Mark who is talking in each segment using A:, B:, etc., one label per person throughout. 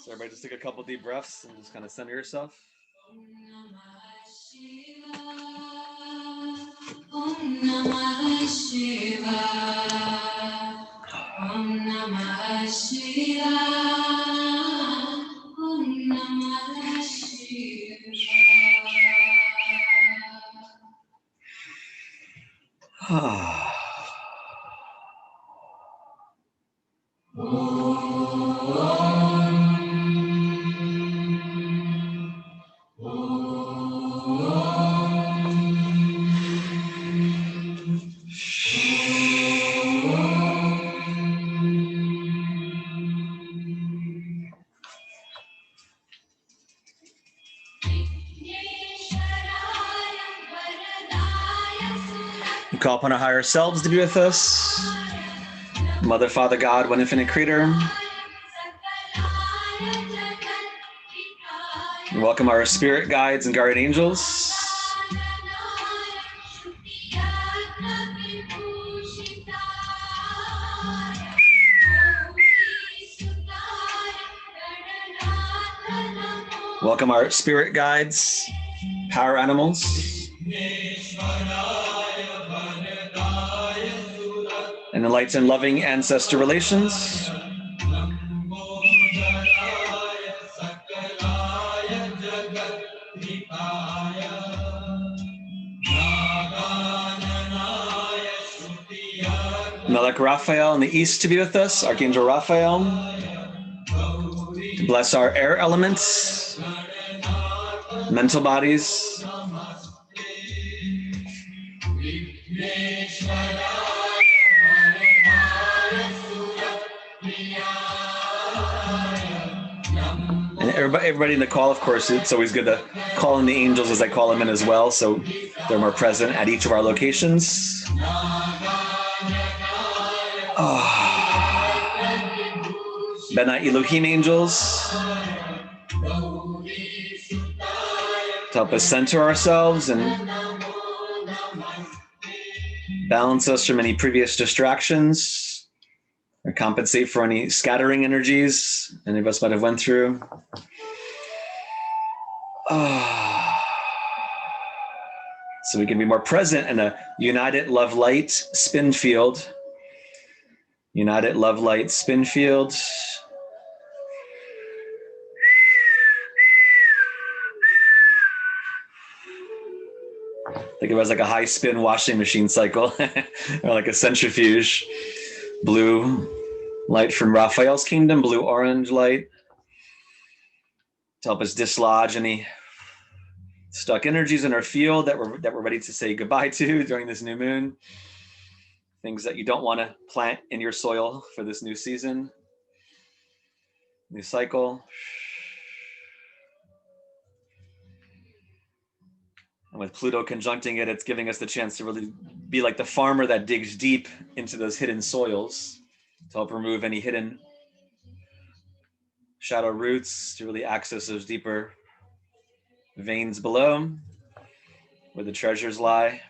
A: So everybody just take a couple deep breaths and just kind of center yourself.
B: Om Namah Shivaya. Om Namah Shivaya. Om Namah Shivaya.
A: We call upon our higher selves to be with us. Mother, Father, God, one infinite creator. We welcome our spirit guides and guardian angels. Welcome our spirit guides, power animals. And the lights and loving ancestor relations. Melech Raphael in the east to be with us, Archangel Raphael. To bless our air elements, mental bodies. And everybody in the call, of course, it's always good to call in the angels as I call them in as well, so they're more present at each of our locations. Bena Elohim angels to help us center ourselves and balance us from any previous distractions or compensate for any scattering energies any of us might have went through. So we can be more present in a united love light spin field. United love light spin field. Think of it as like a high spin washing machine cycle or like a centrifuge. Blue light from Raphael's kingdom, blue orange light to help us dislodge any stuck energies in our field that we're ready to say goodbye to during this new moon. Things that you don't want to plant in your soil for this new season, new cycle. And with Pluto conjuncting it, it's giving us the chance to really be like the farmer that digs deep into those hidden soils to help remove any hidden shadow roots, to really access those deeper veins below where the treasures lie.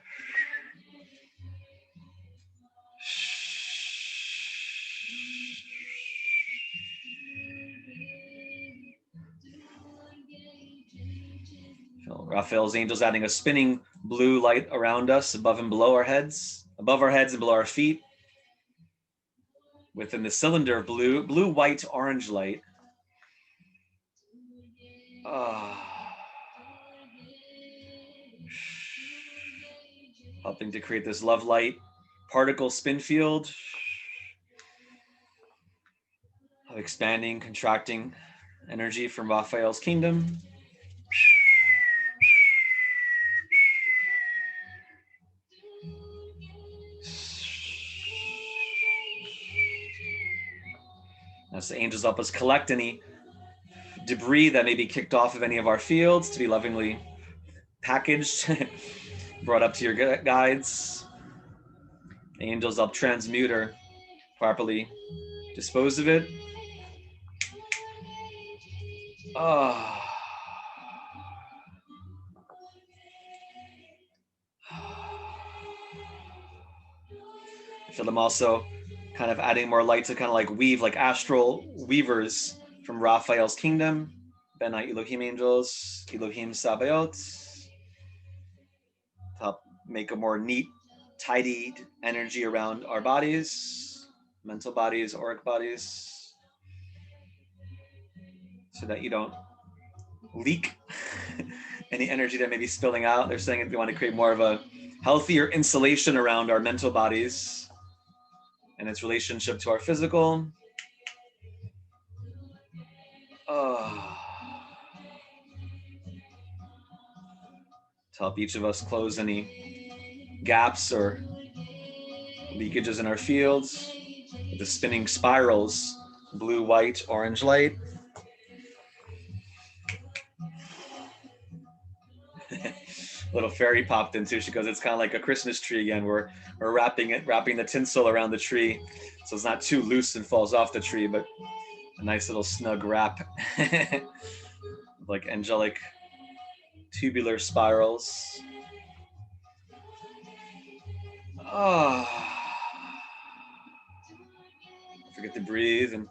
A: Raphael's angels adding a spinning blue light around us, above and below our heads, above our heads and below our feet. Within the cylinder of blue, white, orange light. Helping to create this love light particle spin field of expanding, contracting energy from Raphael's kingdom. As the angels help us collect any debris that may be kicked off of any of our fields to be lovingly packaged, brought up to your guides. The angels help transmute or properly dispose of it. I feel them also kind of adding more light to kind of like weave, like astral weavers from Raphael's kingdom, Benai Elohim angels, Elohim Sabaoth, to help make a more neat, tidied energy around our bodies, mental bodies, auric bodies, so that you don't leak any energy that may be spilling out. They're saying that they want to create more of a healthier insulation around our mental bodies and its relationship to our physical. To help each of us close any gaps or leakages in our fields with the spinning spirals, blue, white, orange light. Little fairy popped in too. She goes, it's kind of like a Christmas tree again. We're wrapping the tinsel around the tree so it's not too loose and falls off the tree, but a nice little snug wrap. Like angelic tubular spirals. Don't forget to breathe and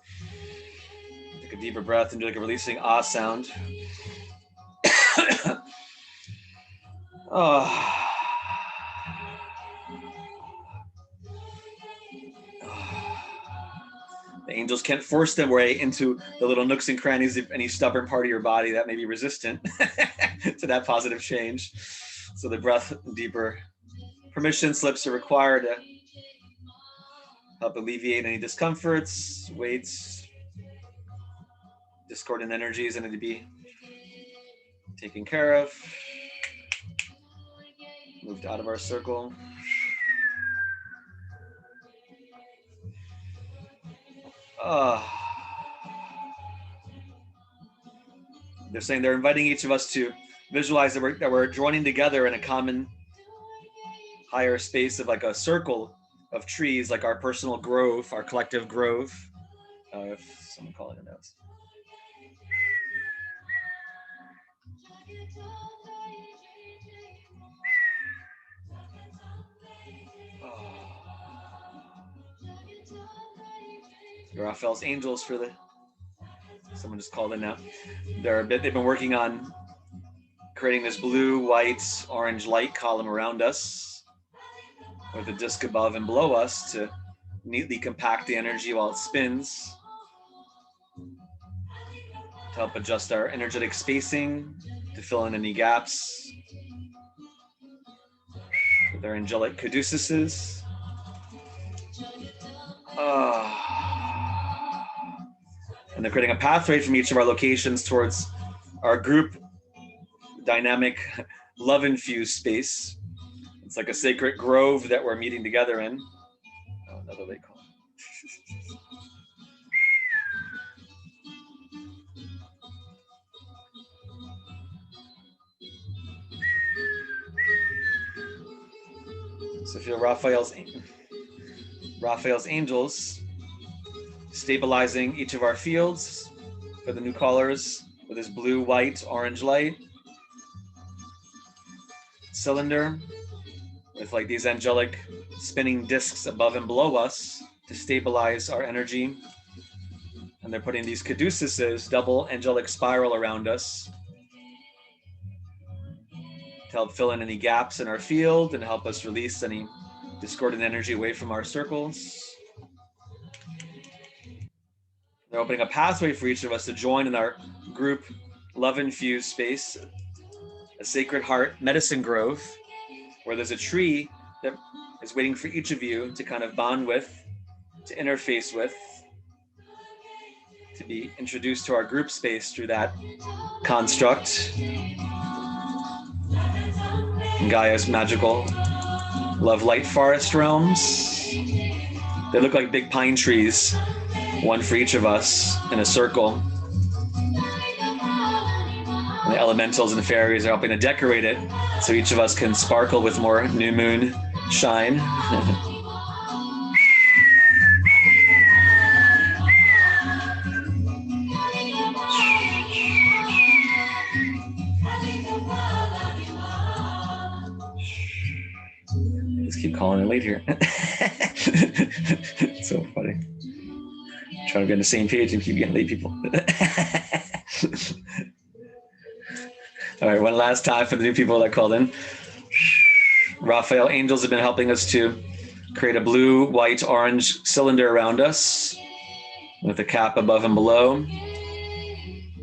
A: take a deeper breath and do like a releasing ah sound. The angels can't force their way into the little nooks and crannies of any stubborn part of your body that may be resistant to that positive change. So the breath deeper. Permission slips are required to help alleviate any discomforts, weights, discordant energies that need to be taken care of. Moved out of our circle. They're saying they're inviting each of us to visualize that we're joining together in a common higher space of like a circle of trees, like our personal grove, our collective grove. If someone calling it out. Raphael's angels for the, someone just called in now. They've been working on creating this blue, white, orange light column around us with a disc above and below us to neatly compact the energy while it spins, to help adjust our energetic spacing, to fill in any gaps with our angelic caduceus. And they're creating a pathway from each of our locations towards our group dynamic love-infused space. It's like a sacred grove that we're meeting together in. Oh, another late call. So feel Raphael's angels stabilizing each of our fields for the new callers with this blue, white, orange light cylinder with like these angelic spinning discs above and below us to stabilize our energy. And they're putting these caduceuses, double angelic spiral around us to help fill in any gaps in our field and help us release any discordant energy away from our circles. They're opening a pathway for each of us to join in our group love-infused space, a sacred heart medicine grove, where there's a tree that is waiting for each of you to kind of bond with, to interface with, to be introduced to our group space through that construct. In Gaia's magical love light forest realms. They look like big pine trees, one for each of us in a circle. And the elementals and the fairies are helping to decorate it so each of us can sparkle with more new moon shine. Just keep calling it late here. So funny. Trying to be on the same page and keep getting late people. All right, one last time for the new people that called in. Raphael angels have been helping us to create a blue, white, orange cylinder around us with a cap above and below,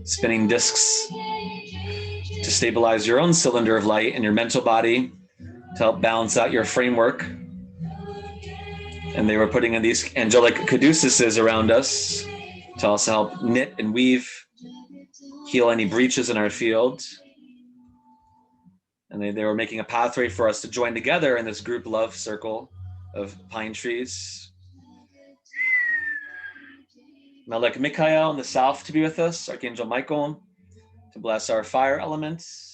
A: spinning discs to stabilize your own cylinder of light in your mental body to help balance out your framework. And they were putting in these angelic caduceus around us to also help knit and weave, heal any breaches in our field. And they were making a pathway for us to join together in this group love circle of pine trees. Melech Michael in the south to be with us, Archangel Michael to bless our fire elements.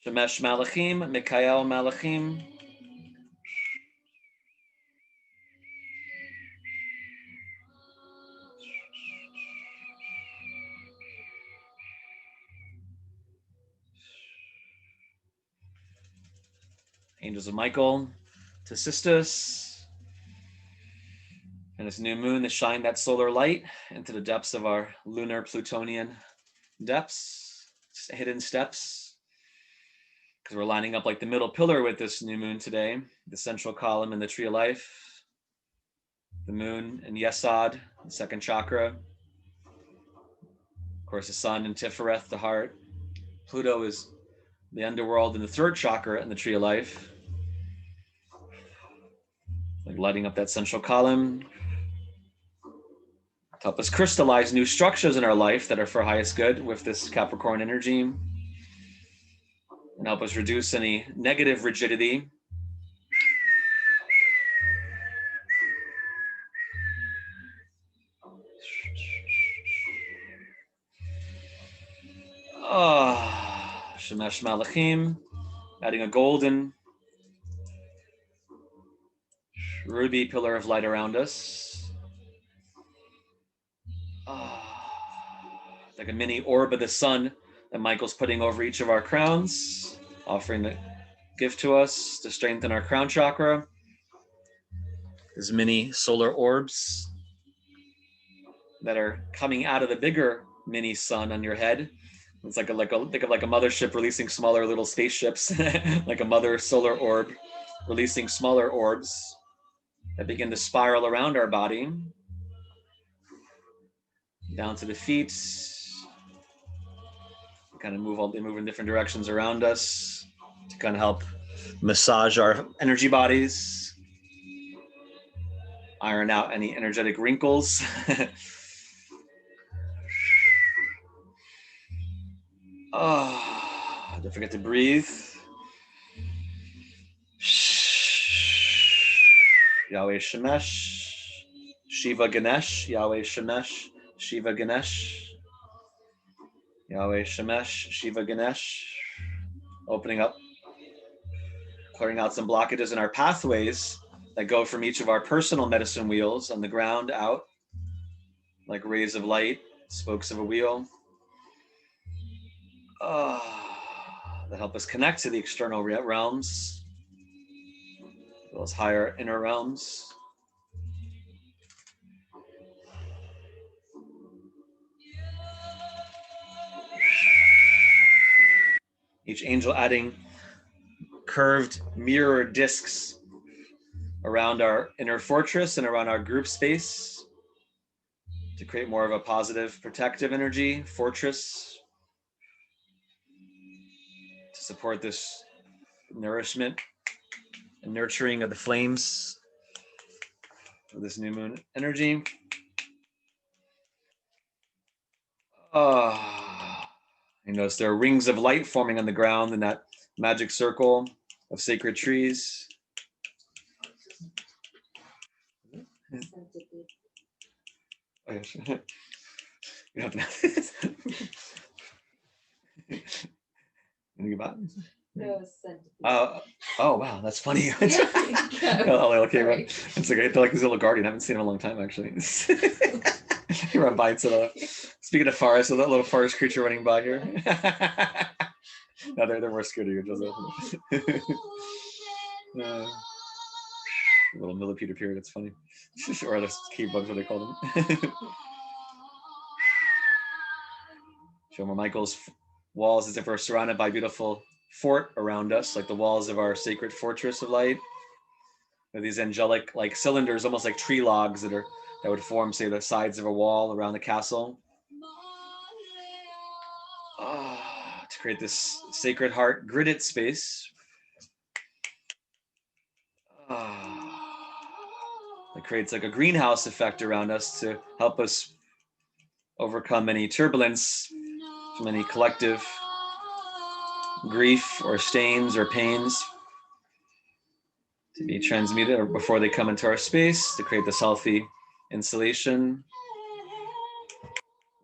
A: Shemesh Malachim, Michael Malachim. Angels of Michael to sisters. And this new moon to shine that solar light into the depths of our lunar Plutonian depths, hidden steps. Because we're lining up like the middle pillar with this new moon today, the central column in the tree of life, the moon in Yesod, the second chakra. Of course, the sun in Tifereth, the heart. Pluto is the underworld in the third chakra in the tree of life. Like lighting up that central column. To help us crystallize new structures in our life that are for highest good with this Capricorn energy. And help us reduce any negative rigidity. Shemesh Malachim, adding a golden ruby pillar of light around us. Like a mini orb of the sun that Michael's putting over each of our crowns, offering the gift to us to strengthen our crown chakra. These mini solar orbs that are coming out of the bigger mini sun on your head. It's think of like a mothership releasing smaller little spaceships, like a mother solar orb releasing smaller orbs that begin to spiral around our body, down to the feet. Kind of they move in different directions around us to kind of help massage our energy bodies, iron out any energetic wrinkles. Don't forget to breathe. Yahweh Shemesh, Shiva Ganesh, Yahweh Shemesh, Shiva Ganesh, Yahweh Shemesh, Shiva Ganesh. Opening up, clearing out some blockages in our pathways that go from each of our personal medicine wheels on the ground out, like rays of light, spokes of a wheel. That help us connect to the external realms, those higher inner realms. Each angel adding curved mirror discs around our inner fortress and around our group space to create more of a positive, protective energy fortress to support this nourishment and nurturing of the flames of this new moon energy. You notice there are rings of light forming on the ground in that magic circle of sacred trees. Oh, yeah, sure. You have to. Anything about it?
C: No, centipede.
A: Oh wow, that's funny. Okay, right. It's like I feel like this little guardian. I haven't seen him in a long time actually. He run by into speaking of forest, so that little forest creature running by here. No, they're more scared of you, Joseph. Little millipede period, it's funny. Or the cave bugs, what they call them. Show more Michael's walls as if we're surrounded by a beautiful fort around us, like the walls of our sacred fortress of light. With these angelic like cylinders, almost like tree logs that would form, say, the sides of a wall around the castle. To create this sacred heart gridded space. It creates like a greenhouse effect around us to help us overcome any turbulence from any collective grief or stains or pains, to be transmuted or before they come into our space, to create this healthy insulation,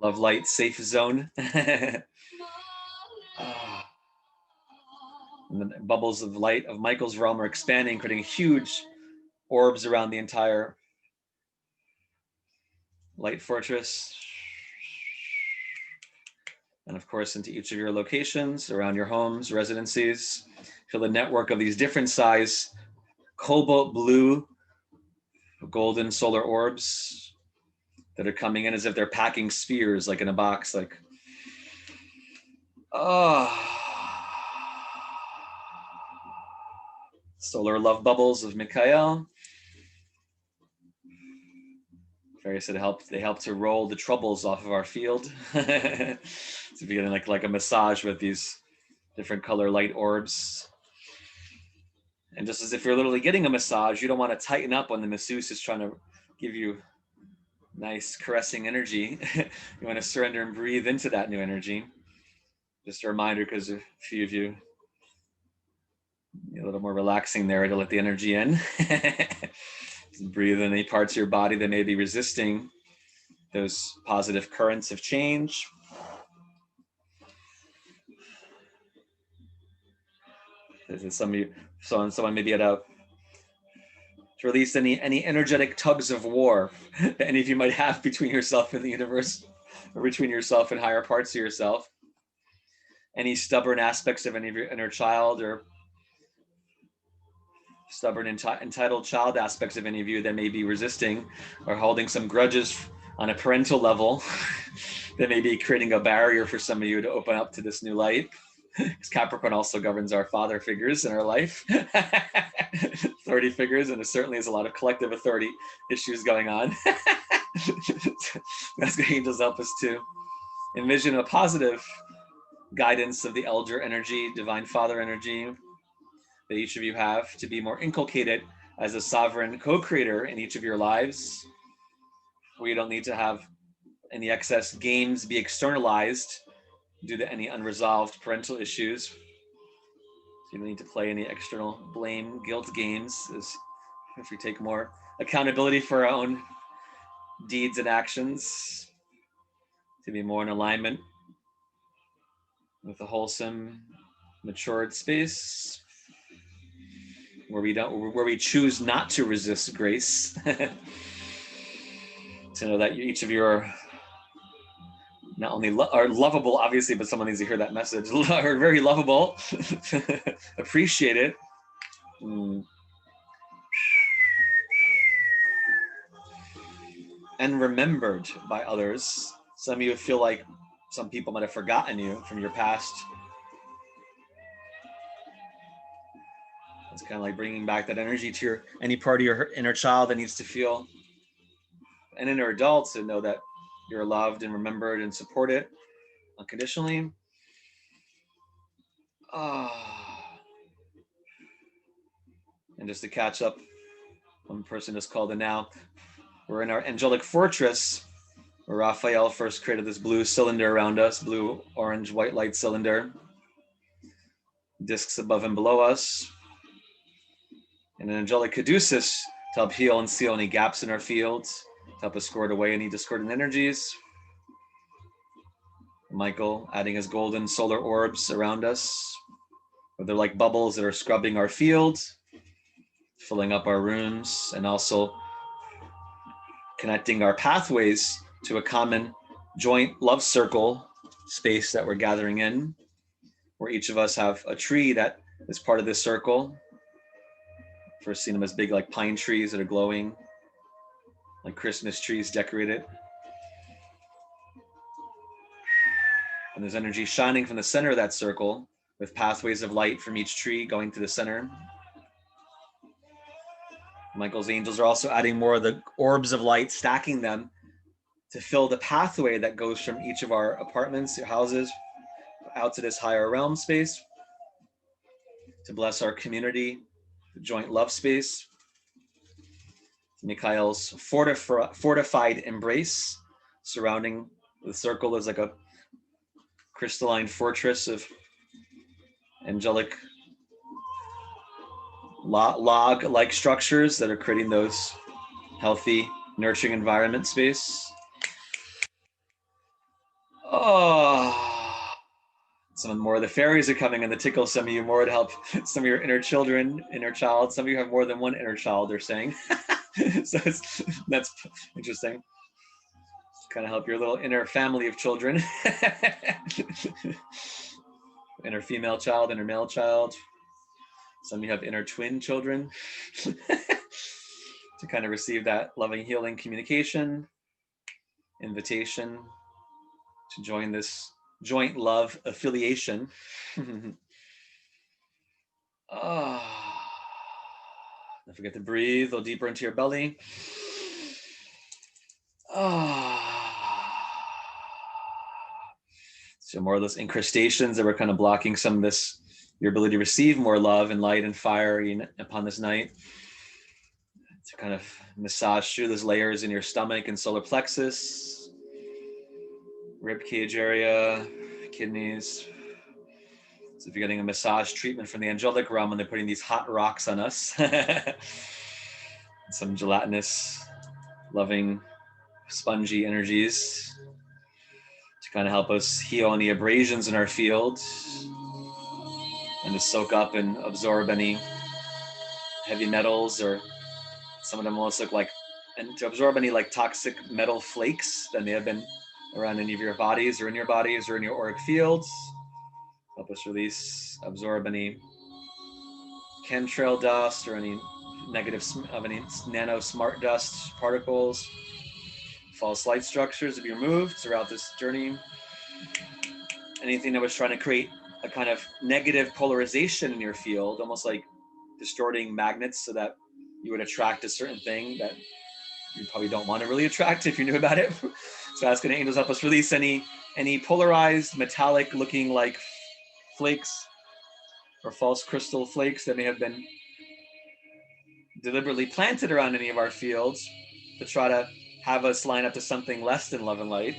A: love light safe zone. And the bubbles of light of Michael's realm are expanding, creating huge orbs around the entire light fortress. And of course, into each of your locations, around your homes, residencies. Feel the network of these different size cobalt blue, golden solar orbs that are coming in as if they're packing spheres, like in a box, like, solar love bubbles of Mikhail. Fairy said they help to roll the troubles off of our field. To be getting like a massage with these different color light orbs. And just as if you're literally getting a massage, you don't want to tighten up when the masseuse is trying to give you nice caressing energy. You want to surrender and breathe into that new energy. Just a reminder, because a few of you, a little more relaxing there to let the energy in. Breathe in any parts of your body that may be resisting those positive currents of change. Some of you, someone maybe to release any energetic tugs of war that any of you might have between yourself and the universe, or between yourself and higher parts of yourself. Any stubborn aspects of any of your inner child, or stubborn entitled child aspects of any of you that may be resisting or holding some grudges on a parental level that may be creating a barrier for some of you to open up to this new light. Because Capricorn also governs our father figures in our life, authority figures, and there certainly is a lot of collective authority issues going on. That's going angels help us to envision a positive guidance of the elder energy, divine father energy that each of you have, to be more inculcated as a sovereign co-creator in each of your lives, where you don't need to have any excess games be externalized due to any unresolved parental issues. So you don't need to play any external blame, guilt games, as if we take more accountability for our own deeds and actions, to be more in alignment with a wholesome, matured space where we choose not to resist grace. To know that each of you are not only are lovable, obviously, but someone needs to hear that message. Are very lovable, appreciate it, and remembered by others. Some of you feel like some people might have forgotten you from your past. It's kind of like bringing back that energy to any part of your inner child that needs to feel, an inner adult, to know that you're loved and remembered and supported unconditionally. And just to catch up, one person just called in now. We're in our angelic fortress, where Raphael first created this blue cylinder around us, blue, orange, white light cylinder. Discs above and below us. And an angelic caduceus to help heal and seal any gaps in our fields, to help us squirt away any discordant energies. Michael adding his golden solar orbs around us. They're like bubbles that are scrubbing our fields, filling up our rooms, and also connecting our pathways to a common joint love circle space that we're gathering in, where each of us have a tree that is part of this circle, First seen them as big like pine trees that are glowing, like Christmas trees decorated. And there's energy shining from the center of that circle with pathways of light from each tree going to the center. Michael's angels are also adding more of the orbs of light, stacking them to fill the pathway that goes from each of our apartments, or houses, out to this higher realm space, to bless our community, the joint love space. Mikhail's fortified embrace surrounding the circle is like a crystalline fortress of angelic log-like structures that are creating those healthy, nurturing environment space. Oh, some more of the fairies are coming in to tickle some of you more to help some of your inner children, inner child. Some of you have more than one inner child, they're saying. So that's interesting. Kind of help your little inner family of children. Inner female child, inner male child. Some of you have inner twin children to kind of receive that loving, healing communication, invitation to join this joint love affiliation. Don't forget to breathe a little deeper into your belly. So more of those incrustations that were kind of blocking some of this, your ability to receive more love and light and fire upon this night. To kind of massage through those layers in your stomach and solar plexus, rib cage area, kidneys. So if you're getting a massage treatment from the angelic realm and they're putting these hot rocks on us, some gelatinous, loving, spongy energies to kind of help us heal any abrasions in our field and to soak up and absorb any heavy metals, or some of them almost look like, and to absorb any like toxic metal flakes that may have been around any of your bodies or in your bodies or in your auric fields. Help us release, absorb any chemtrail dust or any negative of any nano smart dust particles, false light structures to be removed throughout this journey. Anything that was trying to create a kind of negative polarization in your field, almost like distorting magnets so that you would attract a certain thing that you probably don't want to really attract if you knew about it. So asking the angels help us release any polarized metallic looking like flakes or false crystal flakes that may have been deliberately planted around any of our fields to try to have us line up to something less than love and light.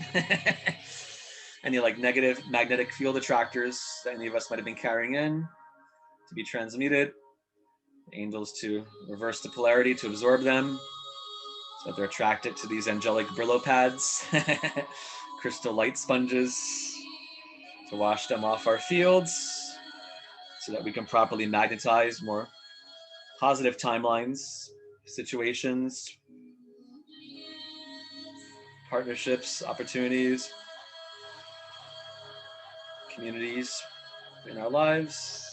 A: Any like negative magnetic field attractors that any of us might have been carrying in to be transmuted. Angels to reverse the polarity, to absorb them so that they're attracted to these angelic Brillo pads, crystal light sponges, to wash them off our fields so that we can properly magnetize more positive timelines, situations, partnerships, opportunities, communities in our lives.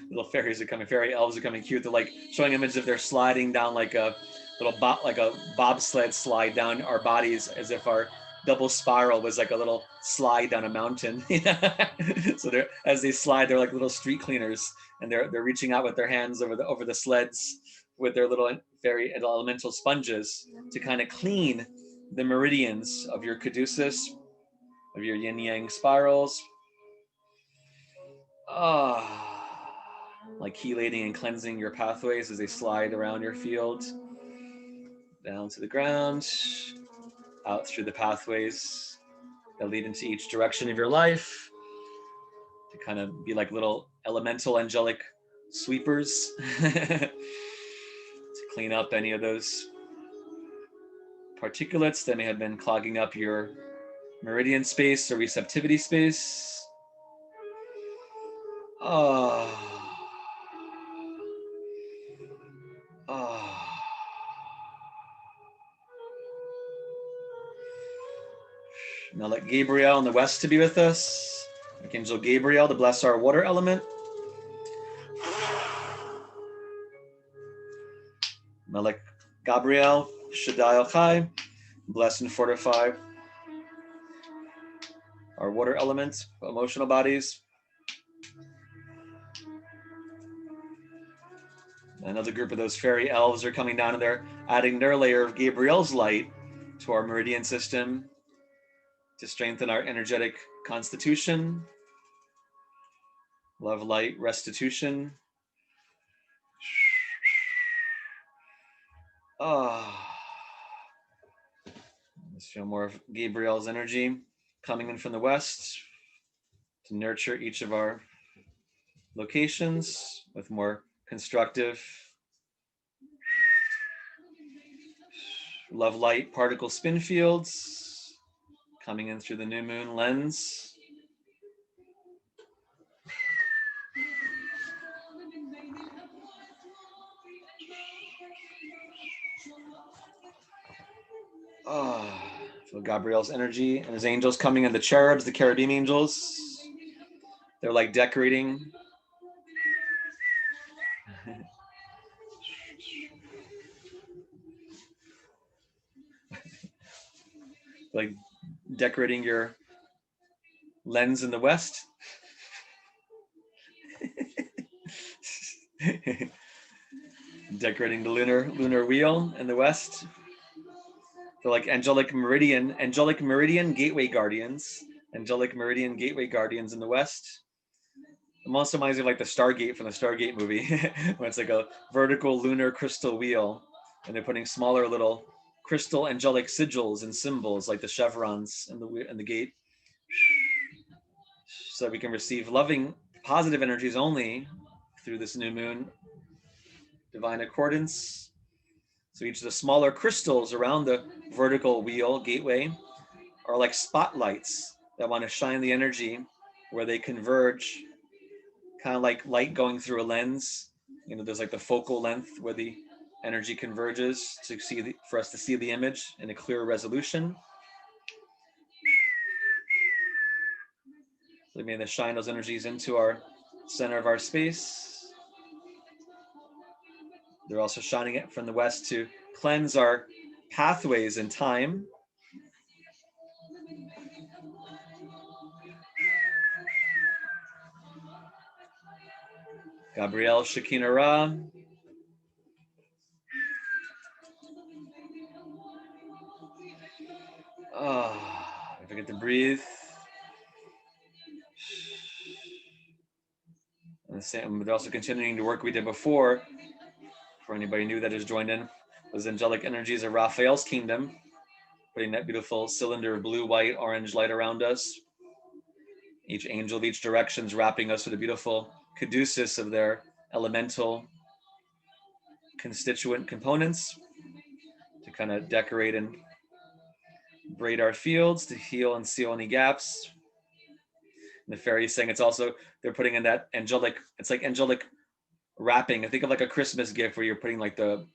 A: Little fairies are coming, fairy elves are coming cute. They're like showing images of they're sliding down like a little like a bobsled slide down our bodies, as if our double spiral was like a little slide down a mountain. So they're, as they slide, they're like little street cleaners, and they're reaching out with their hands over the sleds with their little fairy elemental sponges to kind of clean the meridians of your caduceus, of your yin yang spirals. Like chelating and cleansing your pathways as they slide around your field, down to the ground, out through the pathways that lead into each direction of your life, to kind of be like little elemental angelic sweepers to clean up any of those particulates that may have been clogging up your meridian space or receptivity space. Now let Gabriel in the west to be with us. Archangel Gabriel to bless our water element. Melech Gabriel, Shaddai El-Chai, bless and fortify our water element, emotional bodies. Another group of those fairy elves are coming down and they're adding their layer of Gabriel's light to our meridian system to strengthen our energetic constitution, love, light, restitution. Let's feel more of Gabriel's energy coming in from the west to nurture each of our locations with more constructive love, light, particle spin fields coming in through the new moon lens. Feel Gabriel's energy and his angels coming in, the cherubs, the cherubim angels. They're like decorating. Like decorating your lens in the west. Decorating the lunar wheel in the west. They're like angelic meridian gateway guardians. Angelic meridian gateway guardians in the west. It also reminds me of like the Stargate from the Stargate movie, when it's like a vertical lunar crystal wheel, and they're putting smaller little crystal angelic sigils and symbols like the chevrons in the gate, so that we can receive loving, positive energies only through this new moon divine accordance. So each of the smaller crystals around the vertical wheel gateway are like spotlights that want to shine the energy where they converge, kind of like light going through a lens. You know, there's like the focal length where the energy converges to see for us to see the image in a clearer resolution. So we may shine those energies into our center of our space. They're also shining it from the west to cleanse our pathways in time. Gabriel Shekinah Ra. Don't forget to breathe. And they're also continuing the work we did before. For anybody new that has joined in, those angelic energies of Raphael's kingdom, putting that beautiful cylinder of blue, white, orange light around us. Each angel of each direction is wrapping us with a beautiful caduceus of their elemental constituent components to kind of decorate and braid our fields, to heal and seal any gaps. And the fairies saying it's also, they're putting in that angelic, it's like angelic wrapping. I think of like a Christmas gift where you're putting like the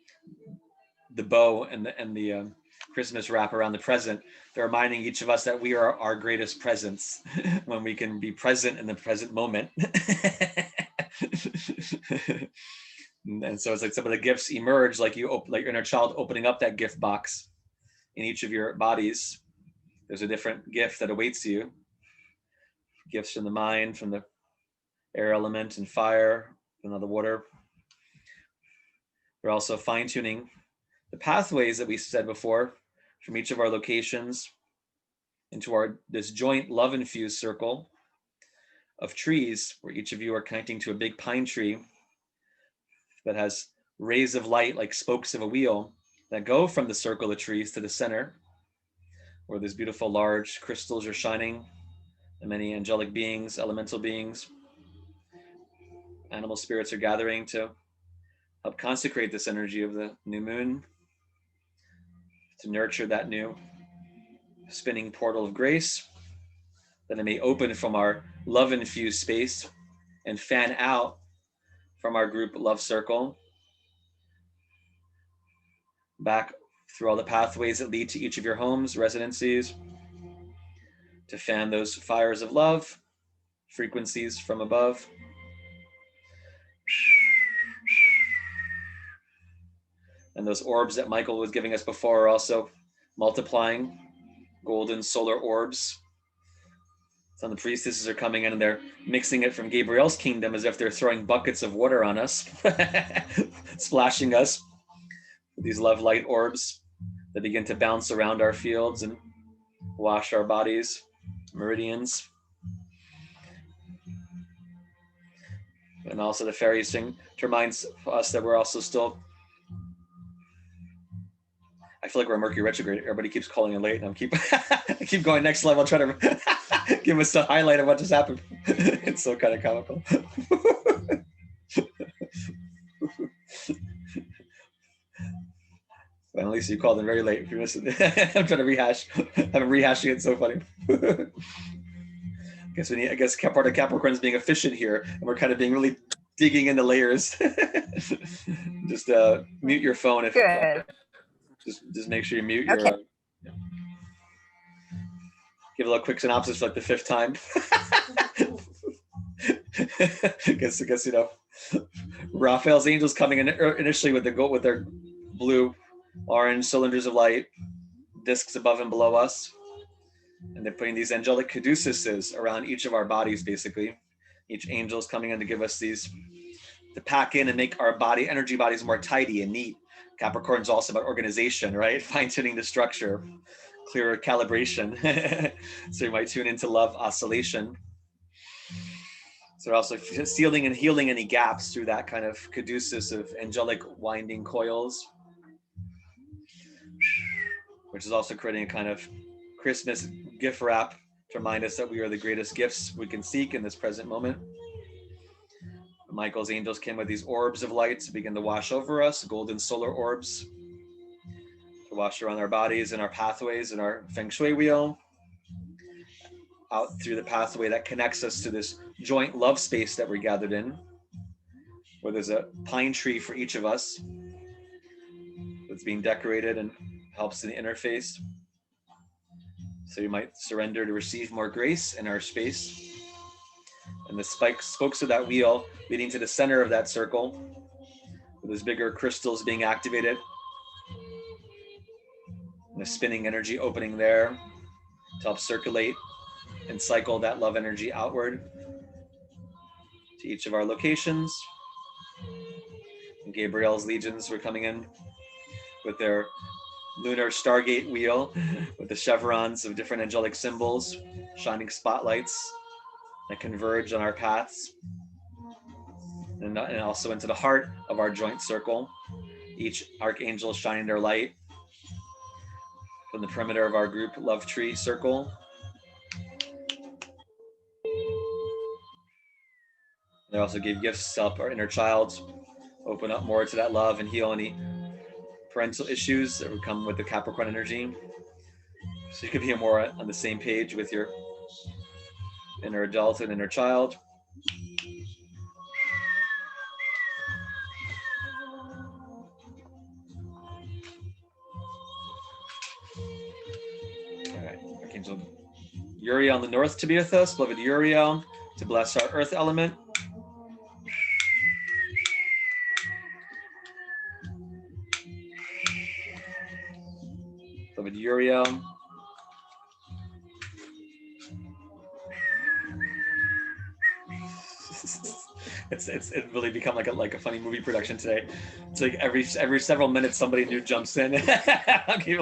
A: bow and the Christmas wrap around the present. They're reminding each of us that we are our greatest presence when we can be present in the present moment. And so it's like some of the gifts emerge, like like your inner child opening up that gift box in each of your bodies. There's a different gift that awaits you. Gifts from the mind, from the air element and fire, from the water. We're also fine-tuning the pathways that we said before from each of our locations into this joint love-infused circle of trees, where each of you are connecting to a big pine tree that has rays of light like spokes of a wheel that go from the circle of trees to the center, where these beautiful large crystals are shining, and many angelic beings, elemental beings, animal spirits are gathering to help consecrate this energy of the new moon, to nurture that new spinning portal of grace, that it may open from our love-infused space and fan out from our group love circle back through all the pathways that lead to each of your homes, residencies, to fan those fires of love frequencies from above. And those orbs that Michael was giving us before are also multiplying, golden solar orbs. Some of the priestesses are coming in and they're mixing it from Gabriel's kingdom as if they're throwing buckets of water on us, splashing us with these love light orbs that begin to bounce around our fields and wash our bodies, meridians. And also the fairies sing to remind us that we're also still, I feel like we're Mercury retrograde. Everybody keeps calling in late and I keep going next level, trying to give us a highlight of what just happened. It's so kind of comical. Well, at least you called in very late if you're missing it. I'm trying to rehash. I'm rehashing it. So funny. I guess part of Capricorn is being efficient here, and we're kind of being really digging into layers. Just mute your phone if.
C: Good.
A: Just make sure you mute your.
C: Okay.
A: Give a little quick synopsis for like the 5th time. I guess you know, Raphael's angels coming in initially with their blue, orange cylinders of light, discs above and below us, and they're putting these angelic caduceus around each of our bodies. Basically, each angel is coming in to give us these to pack in and make our energy bodies more tidy and neat. Capricorn's also about organization, right? Fine-tuning the structure, clearer calibration. So you might tune into love oscillation. So they're also sealing and healing any gaps through that kind of caduceus of angelic winding coils, which is also creating a kind of Christmas gift wrap to remind us that we are the greatest gifts we can seek in this present moment. Michael's angels came with these orbs of light to begin to wash over us, golden solar orbs, to wash around our bodies and our pathways and our feng shui wheel, out through the pathway that connects us to this joint love space that we're gathered in, where there's a pine tree for each of us that's being decorated and helps in the interface. So you might surrender to receive more grace in our space. And the spokes of that wheel leading to the center of that circle, with those bigger crystals being activated. And the spinning energy opening there to help circulate and cycle that love energy outward to each of our locations. And Gabriel's legions were coming in with their lunar stargate wheel with the chevrons of different angelic symbols, shining spotlights that converge on our paths, and also into the heart of our joint circle. Each archangel shining their light from the perimeter of our group love tree circle. They also gave gifts to help our inner child open up more to that love and heal any parental issues that would come with the Capricorn energy. So you could be more on the same page with your inner adult and inner child. All right, Archangel Uriel on the north to be with us, beloved Uriel, to bless our earth element. Beloved Uriel. It's really become like a funny movie production today. It's like every several minutes somebody new jumps in. Okay,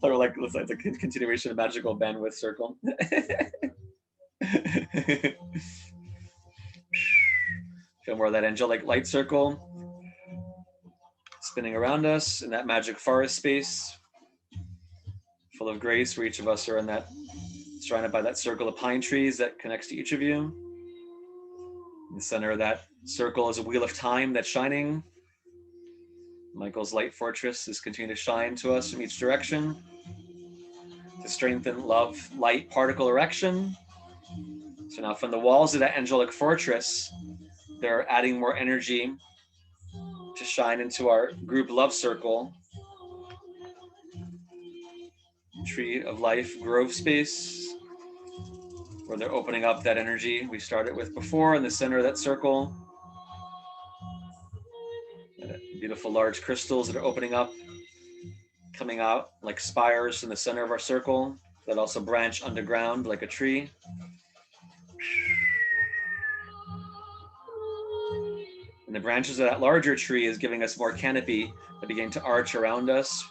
A: or like it's like a continuation of magical bandwidth circle. Feel more of that angelic light circle spinning around us in that magic forest space, full of grace, where each of us are in that, surrounded by that circle of pine trees that connects to each of you. In the center of that circle is a wheel of time that's shining. Michael's light fortress is continuing to shine to us from each direction to strengthen love, light, particle erection. So now from the walls of that angelic fortress, they're adding more energy to shine into our group love circle, tree of life, grove space, where they're opening up that energy we started with before in the center of that circle. Beautiful large crystals that are opening up, coming out like spires in the center of our circle that also branch underground like a tree. And the branches of that larger tree is giving us more canopy to begin to arch around us,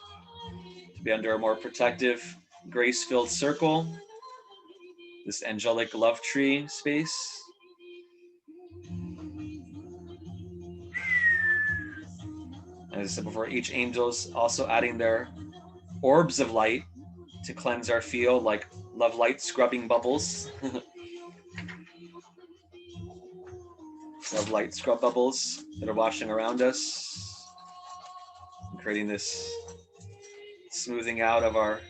A: to be under a more protective, grace-filled circle, this angelic love tree space. As I said before, each angel's also adding their orbs of light to cleanse our field, like love light scrubbing bubbles. Love light scrub bubbles that are washing around us, and creating this smoothing out of our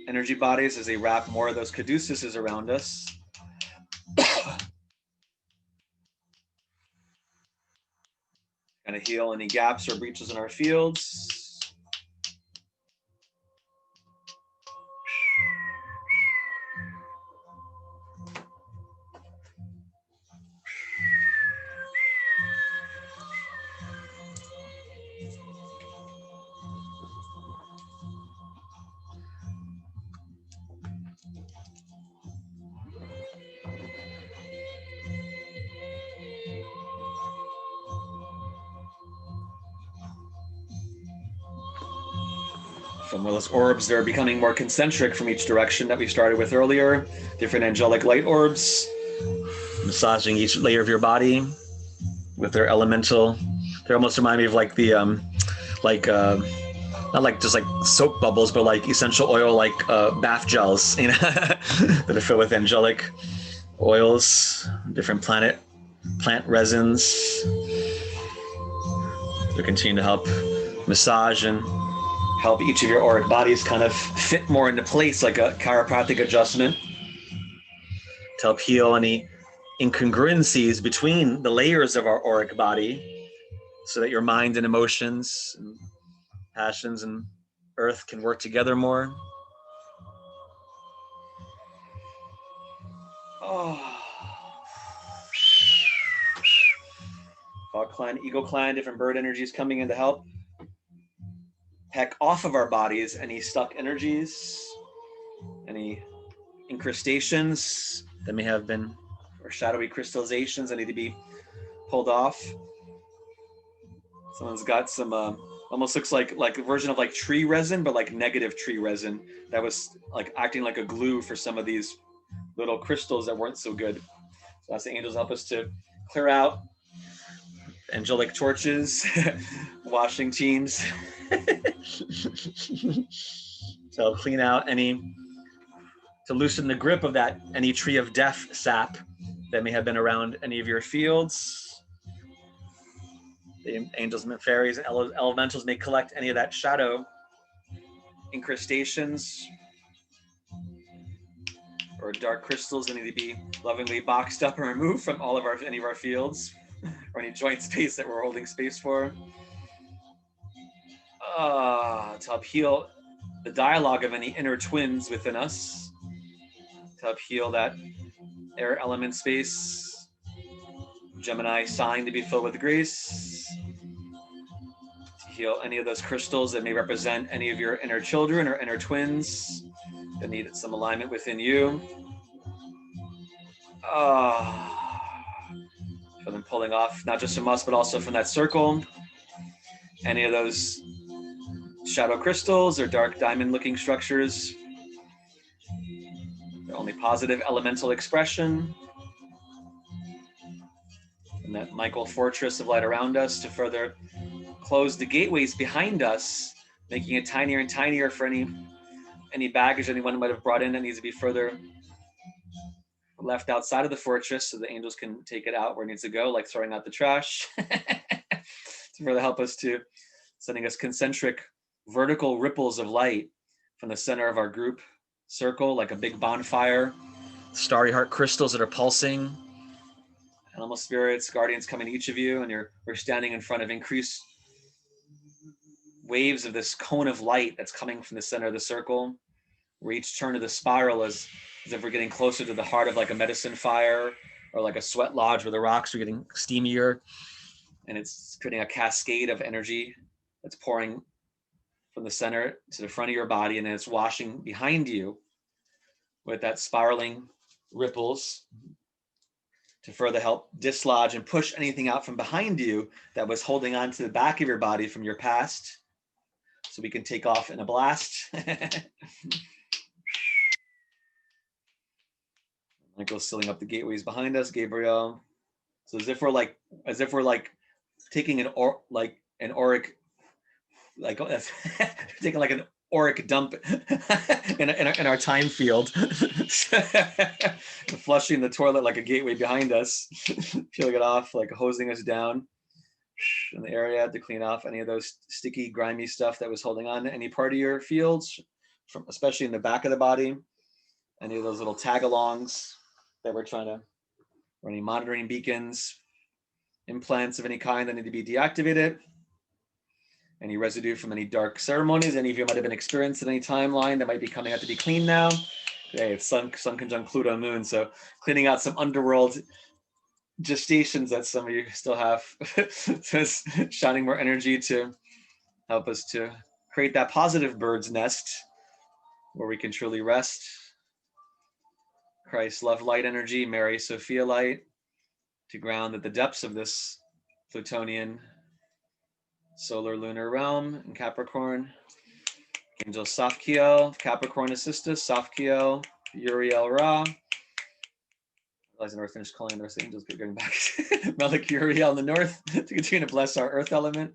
A: energy bodies as they wrap more of those caduceus around us. Kind of heal any gaps or breaches in our fields. From those orbs, they're becoming more concentric from each direction that we started with earlier. Different angelic light orbs, massaging each layer of your body with their elemental. They almost remind me of like the, not like just like soap bubbles, but like essential oil, like bath gels, you know, that are filled with angelic oils, different plant resins. They continue to help massage and help each of your auric bodies kind of fit more into place, like a chiropractic adjustment, to help heal any incongruencies between the layers of our auric body, so that your mind and emotions and passions and earth can work together more. Oh. Hawk clan, eagle clan, different bird energies coming in to help heck off of our bodies any stuck energies, any incrustations that may have been, or shadowy crystallizations that need to be pulled off. Someone's got some almost looks like a version of like tree resin, but like negative tree resin that was like acting like a glue for some of these little crystals that weren't so good. So that's the angels help us to clear out. Angelic torches, washing teams. So clean out any, to loosen the grip of that, any tree of death sap that may have been around any of your fields. The angels and fairies and elementals may collect any of that shadow incrustations or dark crystals that need to be lovingly boxed up and removed from all of any of our fields, or any joint space that we're holding space for. To help heal the dialogue of any inner twins within us, to help heal that air element space, Gemini sign to be filled with grace, to heal any of those crystals that may represent any of your inner children or inner twins that need some alignment within you. For them pulling off, not just from us, but also from that circle, any of those shadow crystals or dark diamond looking structures, the only positive elemental expression, and that Michael fortress of light around us to further close the gateways behind us, making it tinier and tinier for any baggage anyone might have brought in that needs to be further left outside of the fortress, so the angels can take it out where it needs to go, like throwing out the trash. To further help us to sending us concentric vertical ripples of light from the center of our group circle, like a big bonfire, starry heart crystals that are pulsing, animal spirits, guardians coming to each of you, and we're standing in front of increased waves of this cone of light that's coming from the center of the circle, where each turn of the spiral is as if we're getting closer to the heart of like a medicine fire or like a sweat lodge where the rocks are getting steamier, and it's creating a cascade of energy that's pouring from the center to the front of your body, and then it's washing behind you with that spiraling ripples to further help dislodge and push anything out from behind you that was holding on to the back of your body from your past, so we can take off in a blast. Michael's sealing up the gateways behind us, Gabriel. So as if we're like taking an auric, like taking like an auric dump in our time field, flushing the toilet like a gateway behind us, peeling it off, like hosing us down in the area to clean off any of those sticky, grimy stuff that was holding on to any part of your fields, from especially in the back of the body, any of those little tag-alongs that we're trying to, or any monitoring beacons, implants of any kind that need to be deactivated, any residue from any dark ceremonies any of you might have been experienced in any timeline that might be coming out to be cleaned now. Okay, it's sun conjunct Pluto moon, so cleaning out some underworld gestations that some of you still have. Just shining more energy to help us to create that positive bird's nest where we can truly rest. Christ love light energy, Mary Sophia light, to ground at the depths of this Plutonian solar lunar realm in Capricorn. Angel Safkiel, Capricorn assist us, Safkiel, Uriel Ra. I never finished calling the rest of the angels, getting back. Melik Uriel in the north to continue to bless our earth element.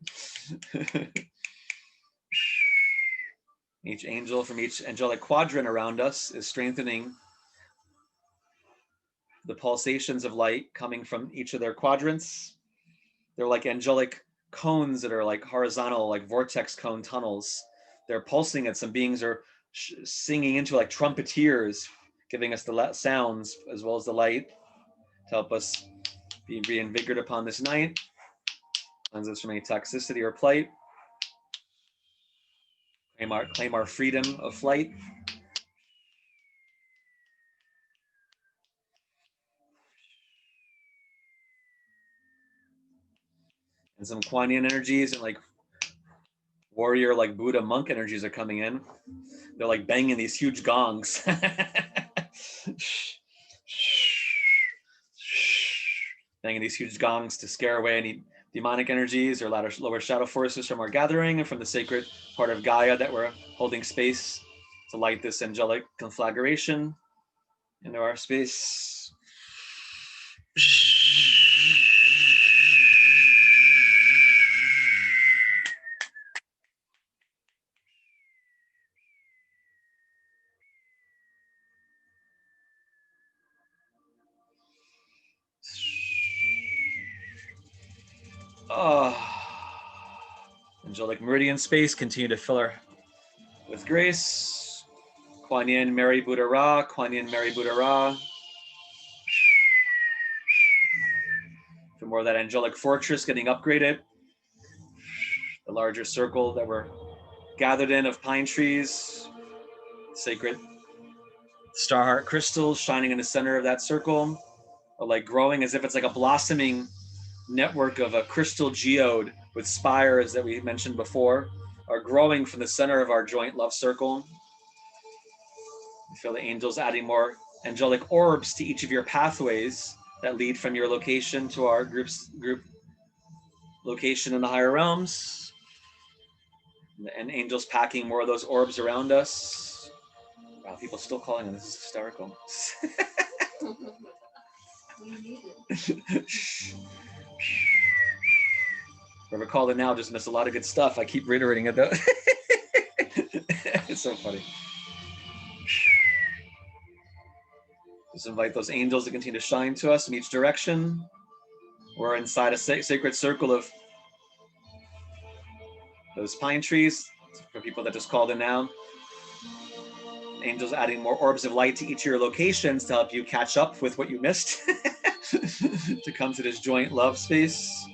A: Each angel from each angelic quadrant around us is strengthening the pulsations of light coming from each of their quadrants. They're like angelic cones that are like horizontal, like vortex cone tunnels. They're pulsing it. Some beings are singing into like trumpeteers, giving us the sounds as well as the light to help us be reinvigorated upon this night. Cleanse us from any toxicity or plight. Claim our freedom of flight. And some Kuan Yin energies and like warrior, like Buddha monk energies are coming in. They're like banging these huge gongs. Banging these huge gongs to scare away any demonic energies or lower shadow forces from our gathering and from the sacred part of Gaia that we're holding space to light this angelic conflagration into our space. Oh, angelic meridian space, continue to fill her with grace. Kuan Yin, Mary Buddha Ra, Kuan Yin, Mary Buddha Ra. For more of that angelic fortress getting upgraded. The larger circle that we're gathered in of pine trees, sacred star heart crystals shining in the center of that circle, are like growing as if it's like a blossoming network of a crystal geode with spires that we mentioned before, are growing from the center of our joint love circle. You feel the angels adding more angelic orbs to each of your pathways that lead from your location to our group location in the higher realms. And angels packing more of those orbs around us. Wow, people still calling them. This is hysterical. Whoever called it now just missed a lot of good stuff. I keep reiterating it though. It's so funny. Just invite those angels to continue to shine to us in each direction. We're inside a sacred circle of those pine trees. For people that just called in now. Angels adding more orbs of light to each of your locations to help you catch up with what you missed. To come to this joint love space.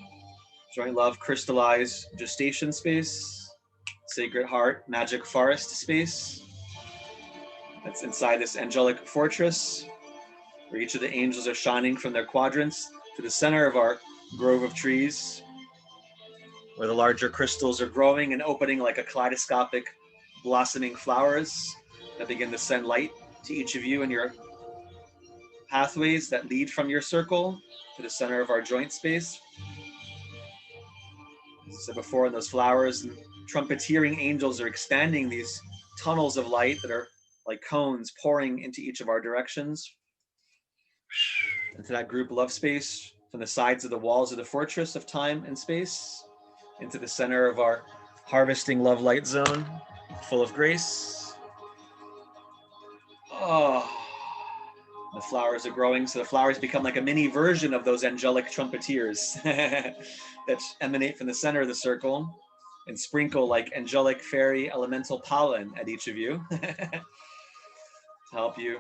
A: Joint love crystallized gestation space. Sacred heart magic forest space. that's inside this angelic fortress, where each of the angels are shining from their quadrants to the center of our grove of trees, where the larger crystals are growing and opening like a kaleidoscopic blossoming flowers that begin to send light to each of you in your pathways that lead from your circle to the center of our joint space. As I said before, those flowers and trumpeteering angels are expanding these tunnels of light that are like cones pouring into each of our directions, into that group love space, from the sides of the walls of the fortress of time and space, into the center of our harvesting love light zone, full of grace. Oh, the flowers are growing, so the flowers become like a mini version of those angelic trumpeteers that emanate from the center of the circle and sprinkle like angelic fairy elemental pollen at each of you to help you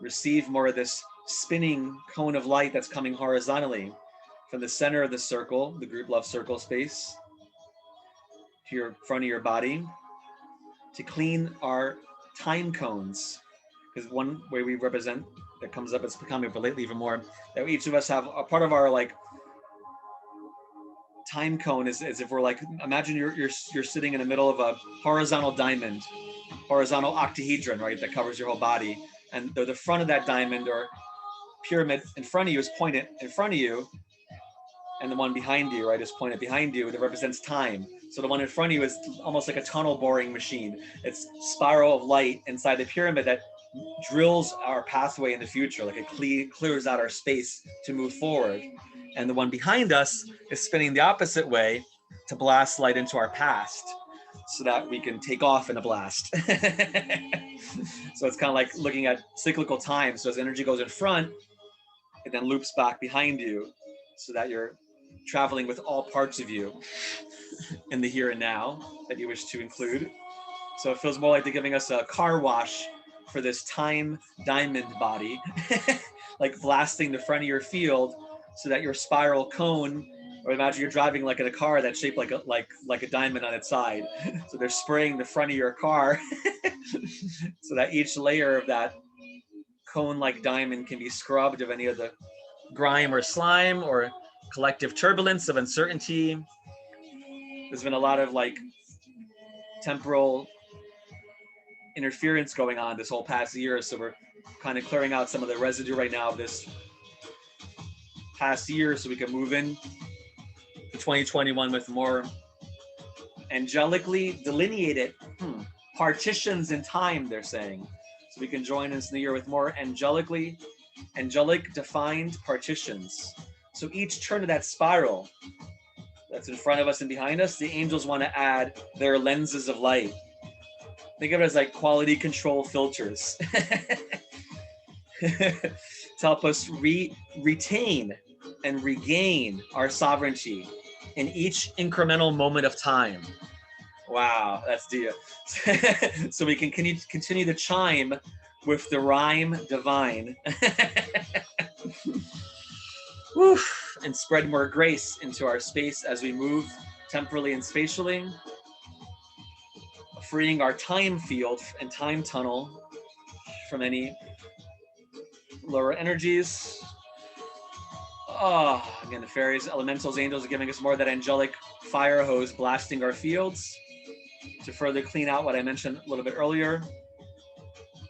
A: receive more of this spinning cone of light that's coming horizontally from the center of the circle, the group love circle space, to your front of your body, to clean our time cones. Because one way we represent that comes up, it's becoming lately even more, that each of us have a part of our like time cone is as if we're like, imagine you're sitting in the middle of a horizontal diamond, horizontal octahedron, right, that covers your whole body, and the front of that diamond or pyramid in front of you is pointed in front of you, and the one behind you, right, is pointed behind you, that represents time. So the one in front of you is almost like a tunnel boring machine. It's spiral of light inside the pyramid that drills our pathway in the future, like it clears out our space to move forward. And the one behind us is spinning the opposite way to blast light into our past so that we can take off in a blast. So it's kind of like looking at cyclical time. So as energy goes in front, it then loops back behind you so that you're traveling with all parts of you in the here and now that you wish to include. So it feels more like they're giving us a car wash for this time diamond body, like blasting the front of your field so that your spiral cone, or imagine you're driving like in a car that's shaped like a diamond on its side. So they're spraying the front of your car so that each layer of that cone-like diamond can be scrubbed of any of the grime or slime or collective turbulence of uncertainty. There's been a lot of like temporal interference going on this whole past year, so we're kind of clearing out some of the residue right now of this past year so we can move in to 2021 with more angelically delineated partitions in time, they're saying, so we can join this new year with more angelic defined partitions. So each turn of that spiral that's in front of us and behind us, the angels want to add their lenses of light. Think of it as like quality control filters to help us retain and regain our sovereignty in each incremental moment of time. Wow, that's deep. So we can continue to chime with the rhyme divine. And spread more grace into our space as we move temporally and spatially, freeing our time field and time tunnel from any lower energies. Oh, again, the fairies, elementals, angels are giving us more of that angelic fire hose blasting our fields to further clean out what I mentioned a little bit earlier.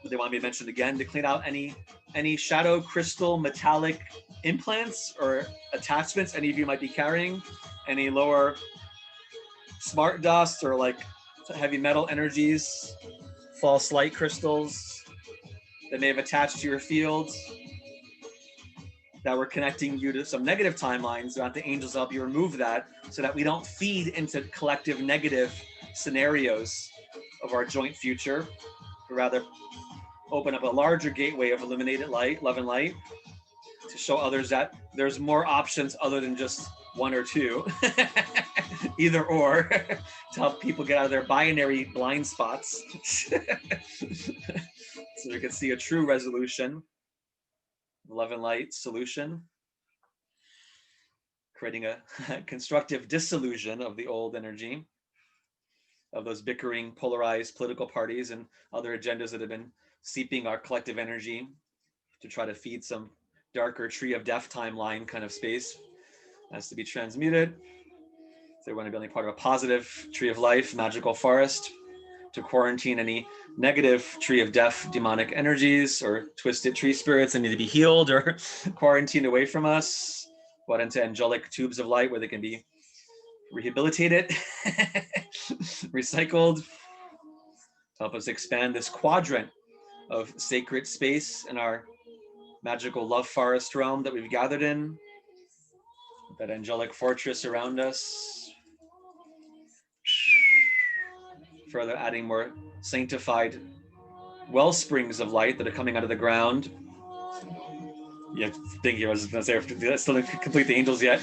A: They want me to mention again, to clean out any shadow, crystal, metallic implants or attachments any of you might be carrying, any lower smart dust or like heavy metal energies, false light crystals that may have attached to your fields that were connecting you to some negative timelines. I want the angels help you remove that so that we don't feed into collective negative scenarios of our joint future, but rather open up a larger gateway of illuminated light, love and light, to show others that there's more options other than just one or two, either or, to help people get out of their binary blind spots. So we can see a true resolution, love and light solution, creating a constructive dissolution of the old energy. of those bickering, polarized political parties and other agendas that have been seeping our collective energy to try to feed some darker tree of death timeline kind of space has to be transmuted. So we want to be only part of a positive tree of life, magical forest, to quarantine any negative tree of death, demonic energies, or twisted tree spirits that need to be healed or quarantined away from us. Brought into angelic tubes of light where they can be rehabilitated, recycled, to help us expand this quadrant of sacred space in our magical love forest realm that we've gathered in, that angelic fortress around us. Further adding more sanctified well springs of light that are coming out of the ground. Yeah, thank you. I was going to say, I still didn't complete the angels yet.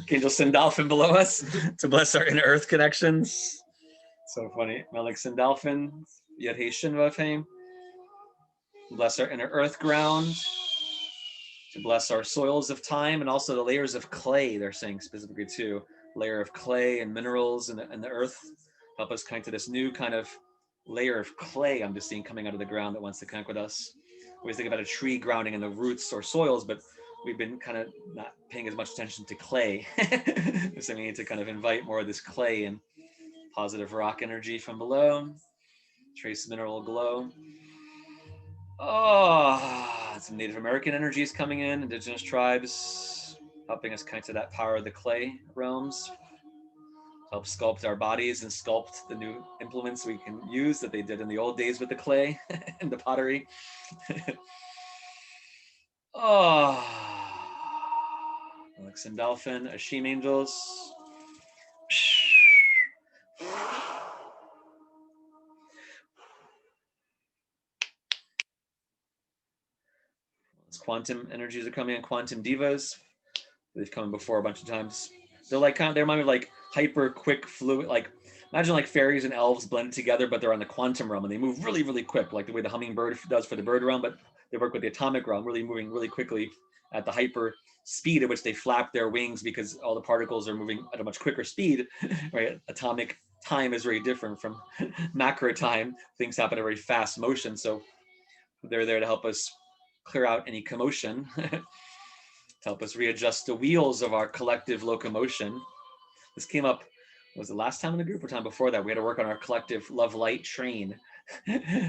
A: Angel Sindalphin below us to bless our inner earth connections. So funny. Malik Sindalphin, Yadhe Shinva fame. Bless our inner earth ground. To bless our soils of time and also the layers of clay, they're saying specifically too. Layer of clay and minerals and the earth. Help us connect to this new kind of layer of clay I'm just seeing coming out of the ground that wants to connect with us. We always think about a tree grounding in the roots or soils, but we've been kind of not paying as much attention to clay. So we need to kind of invite more of this clay and positive rock energy from below. Trace mineral glow. Oh, some Native American energies coming in, indigenous tribes, helping us connect to that power of the clay realms. Help sculpt our bodies and sculpt the new implements we can use that they did in the old days with the clay and the pottery. Oh, Alex and Dolphin, Ashim angels. Quantum energies are coming in, quantum divas. They've come in before a bunch of times. They're like kind of, they remind me of like hyper quick fluid, like imagine like fairies and elves blended together, but they're on the quantum realm and they move really, really quick, like the way the hummingbird does for the bird realm, but they work with the atomic realm, really moving really quickly at the hyper speed at which they flap their wings because all the particles are moving at a much quicker speed, right? Atomic time is very different from macro time. Things happen at a very fast motion. So they're there to help us clear out any commotion, to help us readjust the wheels of our collective locomotion. This came up, was the last time in the group or time before that? We had to work on our collective love light train,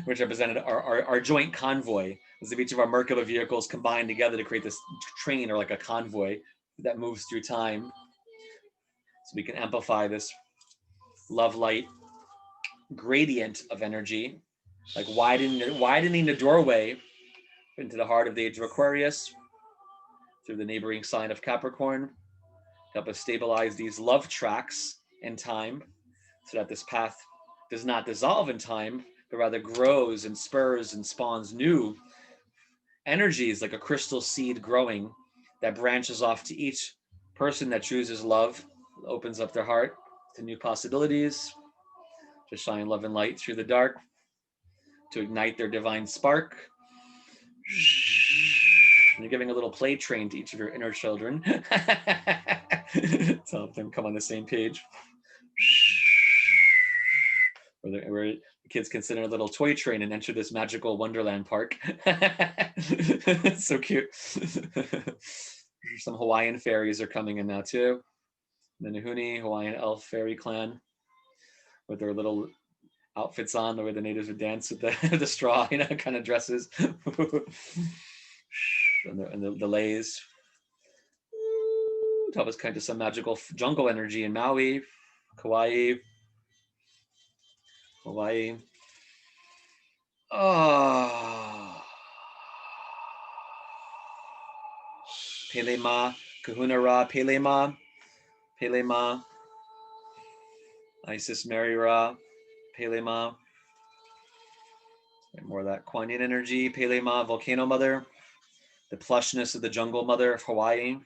A: which represented our joint convoy. As if each of our Merkaba vehicles combined together to create this train or like a convoy that moves through time. So we can amplify this love light gradient of energy, like widening the doorway into the heart of the age of Aquarius through the neighboring sign of Capricorn, help us stabilize these love tracks in time so that this path does not dissolve in time, but rather grows and spurs and spawns new energies like a crystal seed growing that branches off to each person that chooses love, opens up their heart to new possibilities, to shine love and light through the dark, to ignite their divine spark. You're giving a little play train to each of your inner children to help them come on the same page. Where the kids can sit in a little toy train and enter this magical wonderland park. So cute. Some Hawaiian fairies are coming in now too. The Nahuni, Hawaiian elf fairy clan, with their little outfits on, the way the natives would dance with the straw, kind of dresses. and the leis. Help us kind of some magical jungle energy in Maui, Kauai, Hawaii. Oh. Pelema, Kahuna Ra, Pelema, Pelema, Isis Mary Ra, Pelema. More of that Kuan Yin energy, Pelema, Volcano Mother, the plushness of the jungle mother of Hawaii.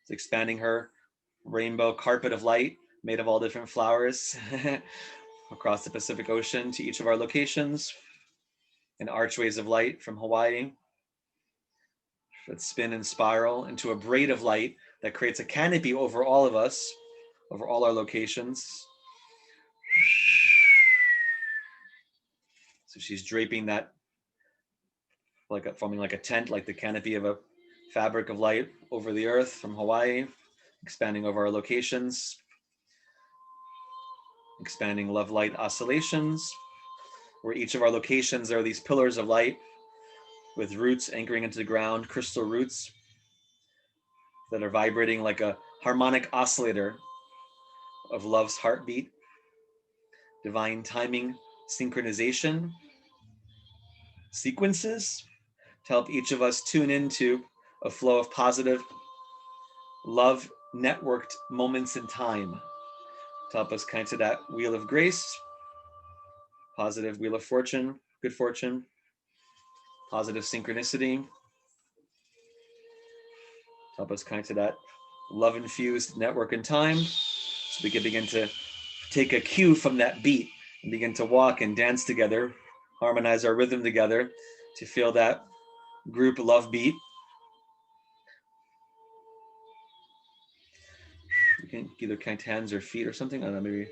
A: It's expanding her rainbow carpet of light made of all different flowers across the Pacific Ocean to each of our locations, and archways of light from Hawaii that spin and spiral into a braid of light that creates a canopy over all of us, over all our locations, So she's draping that, forming like a tent, like the canopy of a fabric of light over the earth from Hawaii, expanding over our locations, expanding love light oscillations, where each of our locations are these pillars of light with roots anchoring into the ground, crystal roots that are vibrating like a harmonic oscillator of love's heartbeat, divine timing, synchronization, sequences to help each of us tune into a flow of positive, love networked moments in time to help us connect to that wheel of grace, positive wheel of fortune, good fortune, positive synchronicity, to help us connect to that love infused network in time so we can begin to take a cue from that beat and begin to walk and dance together, harmonize our rhythm together to feel that group love beat. You can either connect hands or feet or something. I don't know,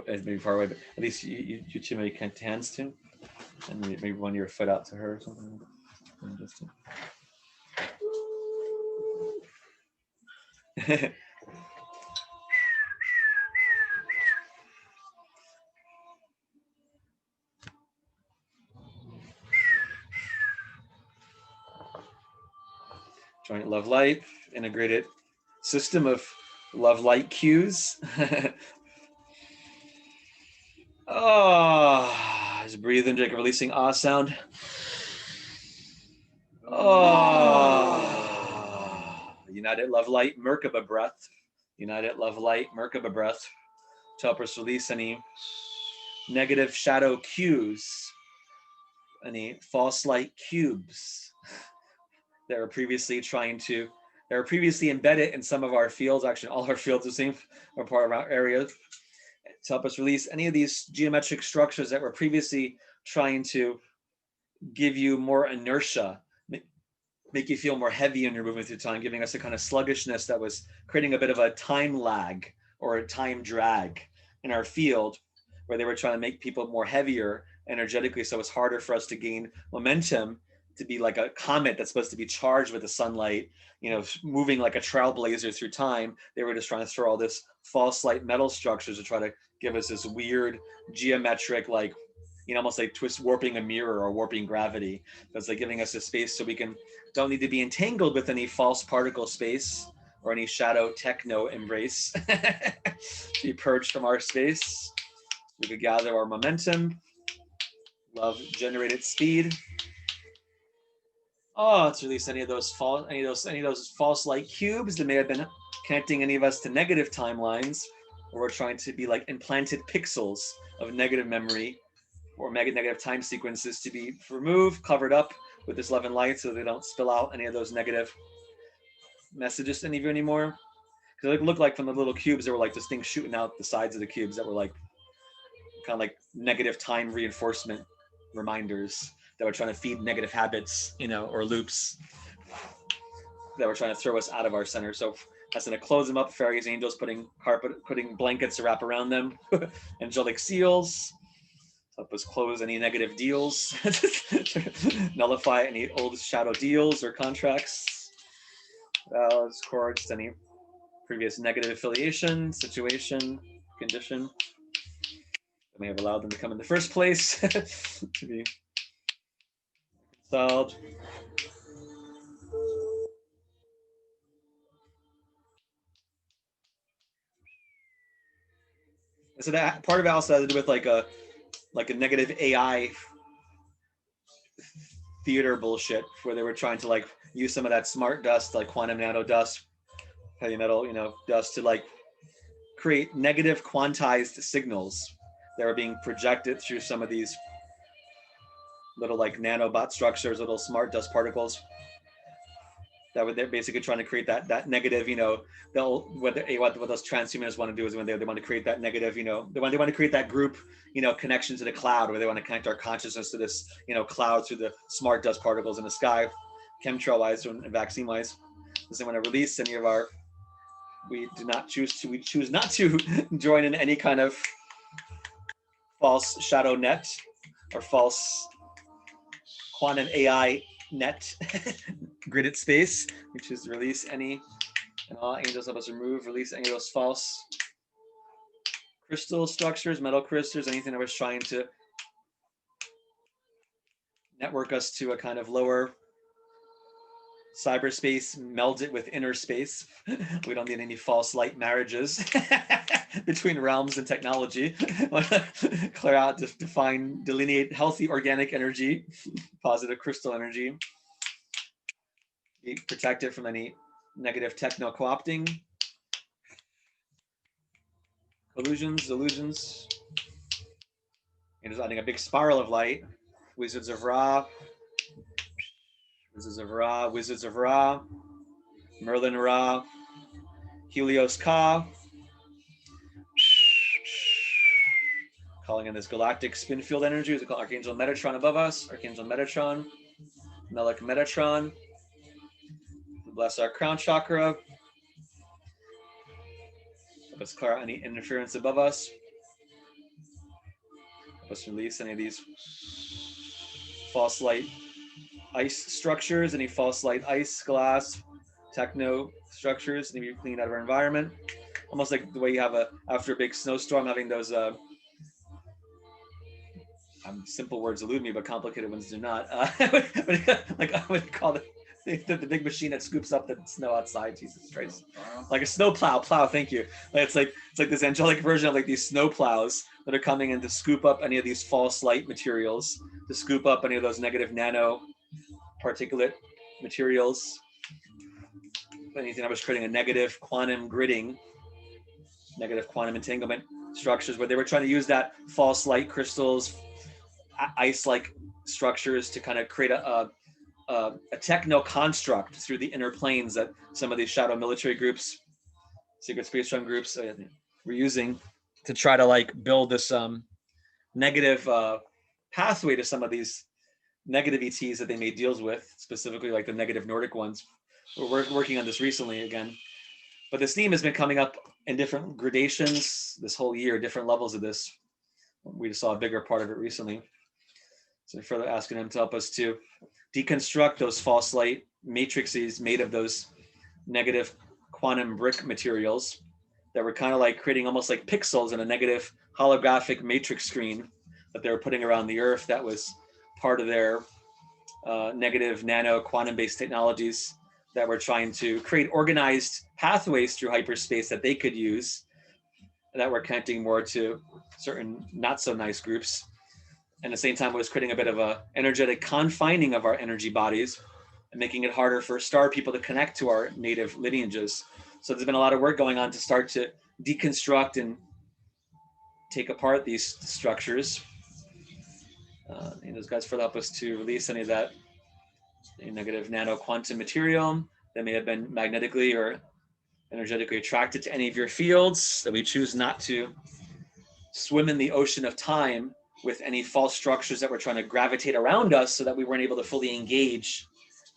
A: maybe far away, but at least you two maybe connect hands too, and maybe one your foot out to her or something. Joint love light, integrated system of love light cues. Oh, just breathe in, releasing ah sound. Oh, united love light, Merkaba breath. United love light, Merkaba breath. To help us release any negative shadow cues, any false light cubes that were previously embedded in some of our fields, actually all our fields the same, or part of our area, to help us release any of these geometric structures that were previously trying to give you more inertia, make you feel more heavy in your movement through time, giving us a kind of sluggishness that was creating a bit of a time lag or a time drag in our field, where they were trying to make people more heavier energetically, so it's harder for us to gain momentum, to be like a comet that's supposed to be charged with the sunlight, moving like a trailblazer through time. They were just trying to throw all this false light metal structures to try to give us this weird geometric, almost like twist warping a mirror or warping gravity. That's like giving us a space so we don't need to be entangled with any false particle space or any shadow techno embrace. Be purged from our space. We could gather our momentum, love generated speed. Oh, let's release any of those false light cubes that may have been connecting any of us to negative timelines, or we're trying to be like implanted pixels of negative memory or negative time sequences to be removed, covered up with this love and light so they don't spill out any of those negative messages to any of you anymore. Because it looked like from the little cubes, there were like this thing shooting out the sides of the cubes that were like kind of like negative time reinforcement reminders that were trying to feed negative habits, or loops that were trying to throw us out of our center. So that's going to close them up. Fairies, angels, putting blankets to wrap around them. Angelic seals, help us close any negative deals. Nullify any old shadow deals or contracts. Cords, any previous negative affiliation, situation, condition that may have allowed them to come in the first place to be solved. So that part of it also has to do with like a negative AI theater bullshit, where they were trying to like use some of that smart dust, like quantum nano dust, heavy metal, dust, to like create negative quantized signals that are being projected through some of these little like nanobot structures, little smart dust particles that they're basically trying to create that negative, what those transhumanists want to do is when they want to create that negative, they want to create that group, connection to the cloud, where they want to connect our consciousness to this, cloud through the smart dust particles in the sky, chemtrail wise and vaccine wise. Because they want to release any of our, we choose not to join in any kind of false shadow net or false quantum AI net gridded space, which is release any and all angels help us remove, release any of those false crystal structures, metal crystals, anything that was trying to network us to a kind of lower cyberspace, meld it with inner space. We don't need any false light marriages between realms and technology. Clear out, define, delineate healthy organic energy, positive crystal energy. Be protected from any negative techno co-opting, illusions, delusions. And just adding a big spiral of light. Wizards of Ra, Wizards of Ra, Wizards of Ra, Merlin Ra, Helios Ka. Calling in this galactic spin field energy. We call Archangel Metatron above us, Archangel Metatron, Melech Metatron. Bless our crown chakra. Help us clear out any interference above us. Help us release any of these false light ice structures, any false light ice, glass, techno structures need to be cleaned out of our environment. Almost like the way you have after a big snowstorm, having those simple words elude me, but complicated ones do not. Like I would call the big machine that scoops up the snow outside. Jesus Christ, like a snow plow. Thank you. It's like this angelic version of like these snow plows that are coming in to scoop up any of these false light materials, to scoop up any of those negative nano particulate materials. Anything that was creating a negative quantum gridding, negative quantum entanglement structures, where they were trying to use that false light crystals, ice-like structures to kind of create a techno construct through the inner planes that some of these shadow military groups, secret space realm groups, were using to try to like build this negative pathway to some of these negative ETs that they made deals with, specifically like the negative Nordic ones. We're working on this recently again, but this theme has been coming up in different gradations this whole year, different levels of this. We just saw a bigger part of it recently. So further asking him to help us to deconstruct those false light matrices made of those negative quantum brick materials that were kind of like creating almost like pixels in a negative holographic matrix screen that they were putting around the earth that was part of their negative nano quantum-based technologies that were trying to create organized pathways through hyperspace that they could use, that were connecting more to certain not so nice groups. And at the same time, it was creating a bit of a energetic confining of our energy bodies and making it harder for star people to connect to our native lineages. So there's been a lot of work going on to start to deconstruct and take apart these structures. And those guys further help us to release any of that negative nano quantum material that may have been magnetically or energetically attracted to any of your fields, that we choose not to swim in the ocean of time with any false structures that were trying to gravitate around us so that we weren't able to fully engage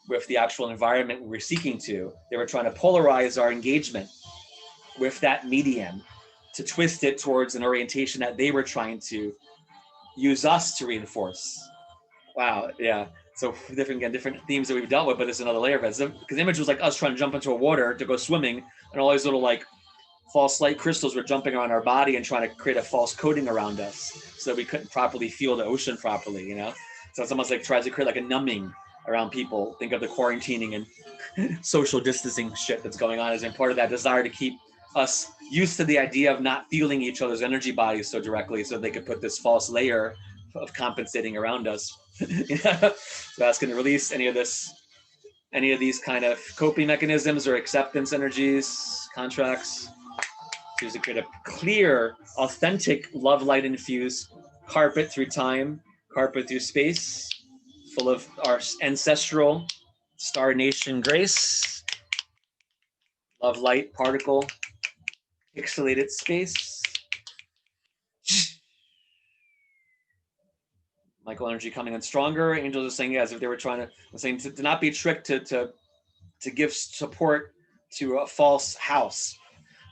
A: with the actual environment we were seeking to. They were trying to polarize our engagement with that medium to twist it towards an orientation that they were trying to use us to reinforce. Wow, yeah. So different themes that we've dealt with, but there's another layer of it. Because the image was like us trying to jump into a water to go swimming, and all these little like false light crystals were jumping around our body and trying to create a false coating around us so that we couldn't properly feel the ocean properly, So it's almost like tries to create like a numbing around people. Think of the quarantining and social distancing shit that's going on as in part of that desire to keep us used to the idea of not feeling each other's energy bodies so directly, so they could put this false layer of compensating around us. So asking to release any of these kind of coping mechanisms or acceptance energies, contracts, to create a clear, authentic, love light infused carpet through time, carpet through space, full of our ancestral star nation grace, love light particle, pixelated space. Michael energy coming in stronger. Angels are saying, as if they were trying to not be tricked to give support to a false house.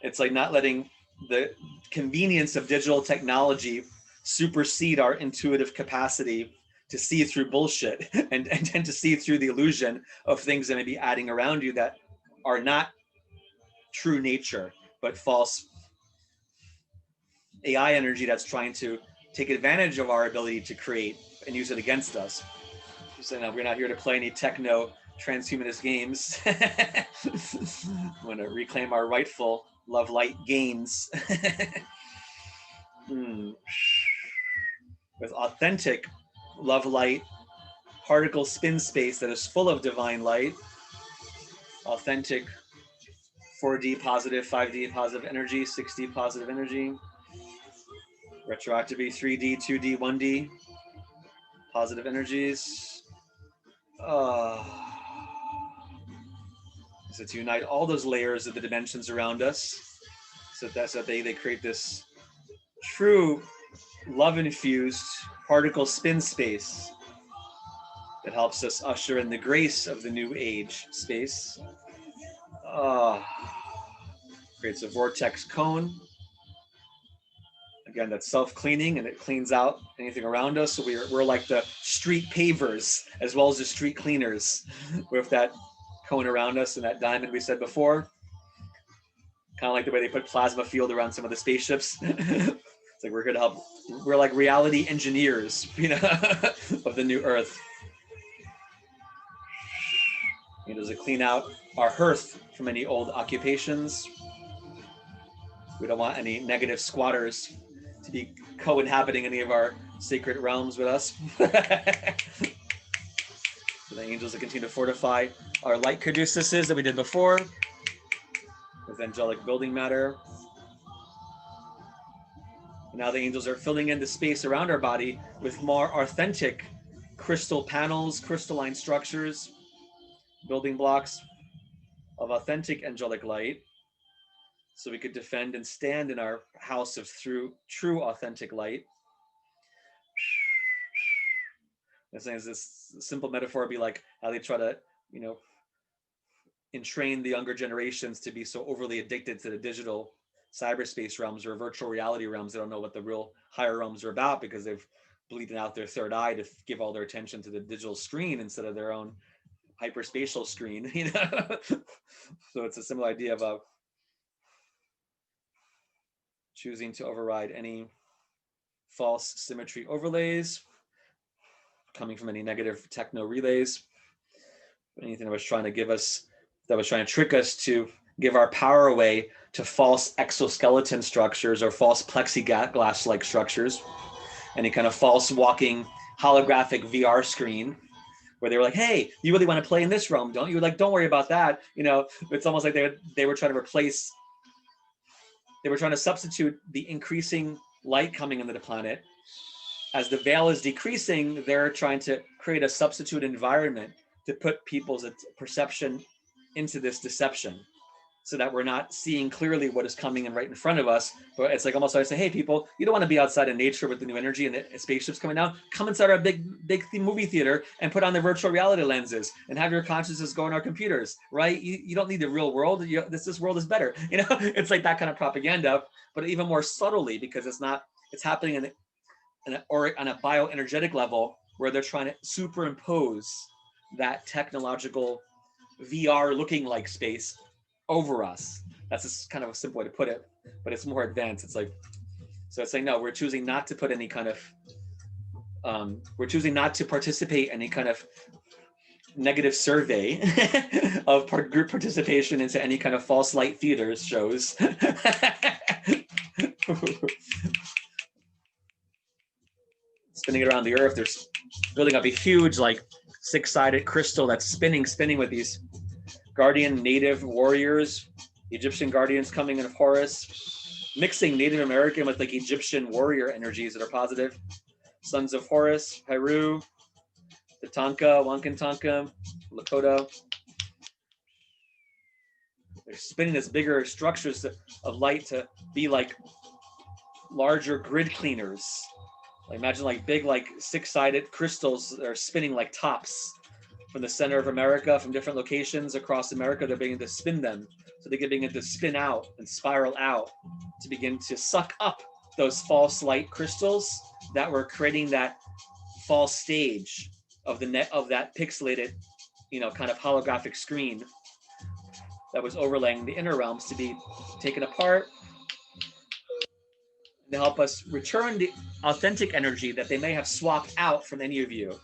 A: It's like not letting the convenience of digital technology supersede our intuitive capacity to see through bullshit and to see through the illusion of things that may be adding around you that are not true nature, but false AI energy that's trying to take advantage of our ability to create and use it against us. So no, we're not here to play any techno transhumanist games. We want to reclaim our rightful love light gains. With authentic love light particle spin space that is full of divine light, authentic 4D positive, 5D positive energy, 6D positive energy, retroactively 3D, 2D, 1D positive energies. So to unite all those layers of the dimensions around us, so that's how they create this true love-infused particle spin space that helps us usher in the grace of the new age space. Creates a vortex cone. Again, that's self-cleaning, and it cleans out anything around us. So we're like the street pavers as well as the street cleaners with that cone around us and that diamond we said before. Kind of like the way they put plasma field around some of the spaceships. It's like we're here to help. We're like reality engineers, you know, of the new Earth. It is to clean out our hearth from any old occupations. We don't want any negative squatters to be co-inhabiting any of our sacred realms with us. So the angels will continue to fortify our light caduceuses that we did before with angelic building matter. And now the angels are filling in the space around our body with more authentic crystal panels, crystalline structures, building blocks of authentic angelic light, so we could defend and stand in our house of true authentic light. This simple metaphor would be like how they try to, you know, entrain the younger generations to be so overly addicted to the digital cyberspace realms or virtual reality realms. They don't know what the real higher realms are about because they've bleeding out their third eye to give all their attention to the digital screen instead of their own hyperspatial screen, you know. So it's a similar idea of choosing to override any false symmetry overlays coming from any negative techno relays, anything that was trying to give us, that was trying to trick us to give our power away to false exoskeleton structures or false plexiglass-like structures, any kind of false walking holographic VR screen where they were like, hey, you really want to play in this realm, don't you? Like, don't worry about that. You know, it's almost like they were trying to replace, they were trying to substitute the increasing light coming into the planet. As the veil is decreasing, they're trying to create a substitute environment to put people's perception into this deception so that we're not seeing clearly what is coming in right in front of us. But it's like almost like I say, hey, people, you don't want to be outside in nature with the new energy and the spaceships coming down. Come inside our big movie theater and put on the virtual reality lenses and have your consciousness go on our computers, right? You don't need the real world. This world is better. You know, it's like that kind of propaganda, but even more subtly because it's happening on a bioenergetic level where they're trying to superimpose that technological VR looking like space over us. That's just kind of a simple way to put it, but it's more advanced. It's like, so it's like, no, we're choosing not to put any kind of, we're choosing not to participate in any kind of negative survey of group participation into any kind of false light theaters shows. Spinning it around the earth, there's building up a huge like 6-sided crystal that's spinning with these guardian native warriors, Egyptian guardians coming in of Horus, mixing Native American with like Egyptian warrior energies that are positive. Sons of Horus, Heru, Tatanka, Wankantanka, Lakota. They're spinning this bigger structures of light to be like larger grid cleaners. Like imagine like big like 6-sided crystals that are spinning like tops from the center of America, from different locations across America. They're beginning to spin them, so they can begin to spin out and spiral out to begin to suck up those false light crystals that were creating that false stage of the net of that pixelated, kind of holographic screen that was overlaying the inner realms to be taken apart to help us return the authentic energy that they may have swapped out from any of you.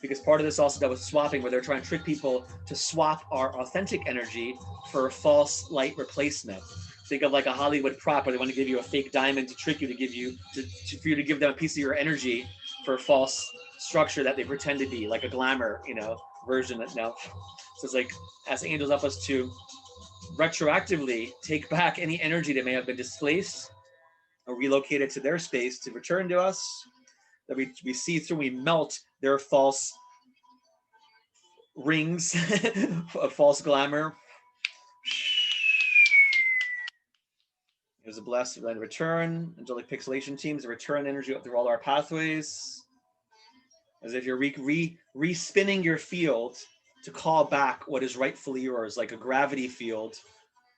A: Because part of this also that was swapping, where they're trying to trick people to swap our authentic energy for a false light replacement. Think of like a Hollywood prop where they want to give you a fake diamond to trick you, to give you for you to give them a piece of your energy for a false structure that they pretend to be, like a glamour, version. So it's like, as angels help us to retroactively take back any energy that may have been displaced or relocated to their space to return to us, that we see through, we melt their false rings of false glamour. It was a blessed return. Angelic pixelation teams return energy up through all our pathways, as if you're re-spinning your field to call back what is rightfully yours, like a gravity field,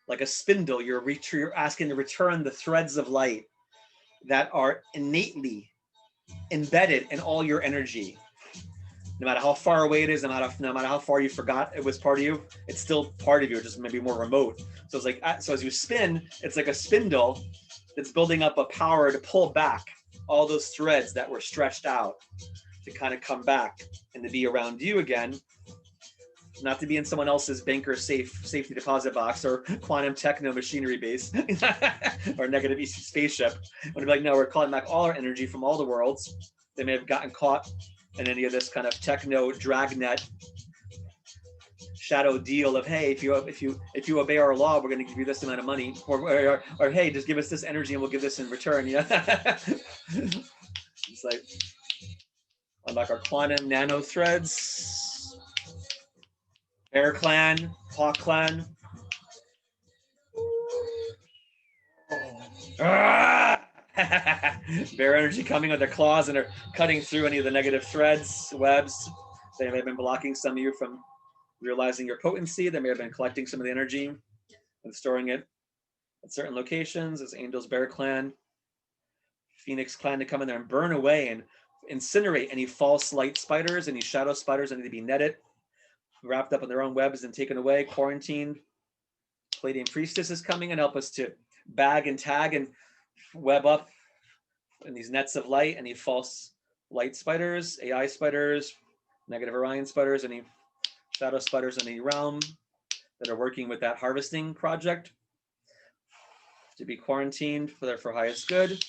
A: like a spindle. You're asking to return the threads of light that are innately embedded in all your energy. No matter how far away it is, no matter how far you forgot it was part of you, it's still part of you, just maybe more remote. So it's like, so as you spin, it's like a spindle that's building up a power to pull back all those threads that were stretched out, to kind of come back and to be around you again, not to be in someone else's banker safety deposit box or quantum techno machinery base or negative EC spaceship. When be like, no, we're calling back all our energy from all the worlds. They may have gotten caught in any of this kind of techno dragnet shadow deal of, hey, if you obey our law, we're going to give you this amount of money, or hey, just give us this energy and we'll give this in return. It's like, unlock our quantum nano threads. Bear Clan, Hawk Clan. Bear energy coming with their claws, and they're cutting through any of the negative threads, webs. They may have been blocking some of you from realizing your potency. They may have been collecting some of the energy and storing it at certain locations. As Angels, Bear Clan, Phoenix Clan to come in there and burn away and incinerate any false light spiders, any shadow spiders that need to be netted, wrapped up in their own webs and taken away, quarantined. Palladium Priestess is coming and help us to bag and tag and web up in these nets of light any false light spiders, AI spiders, negative Orion spiders, any shadow spiders in the realm that are working with that harvesting project, to be quarantined for their highest good,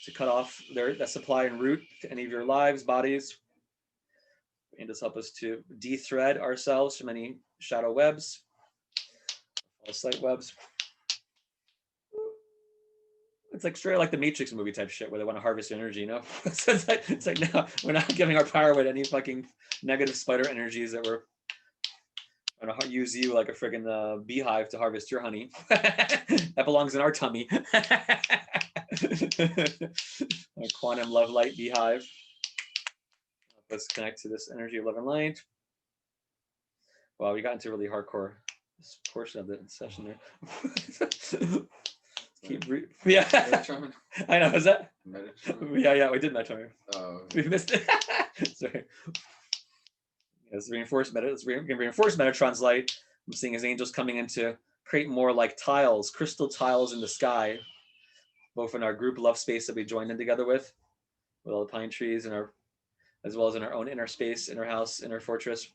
A: to cut off that supply and route to any of your lives, bodies, and just help us to de-thread ourselves from any shadow webs, false light webs. It's like straight like the Matrix movie type shit where they want to harvest energy, So it's like no, we're not giving our power with any fucking negative spider energies that we're trying to use you like a friggin' beehive to harvest your honey. That belongs in our tummy. A quantum love light beehive. Let's connect to this energy of love and light. Wow, we got into really hardcore this portion of the session there. Yeah. I know, is that? Yeah, we did Metatron. We missed it. Sorry. Let's reinforce Metatron's light. I'm seeing his angels coming in to create more like tiles, crystal tiles in the sky, both in our group love space that we joined in together with all the pine trees, and as well as in our own inner space, inner house, inner fortress,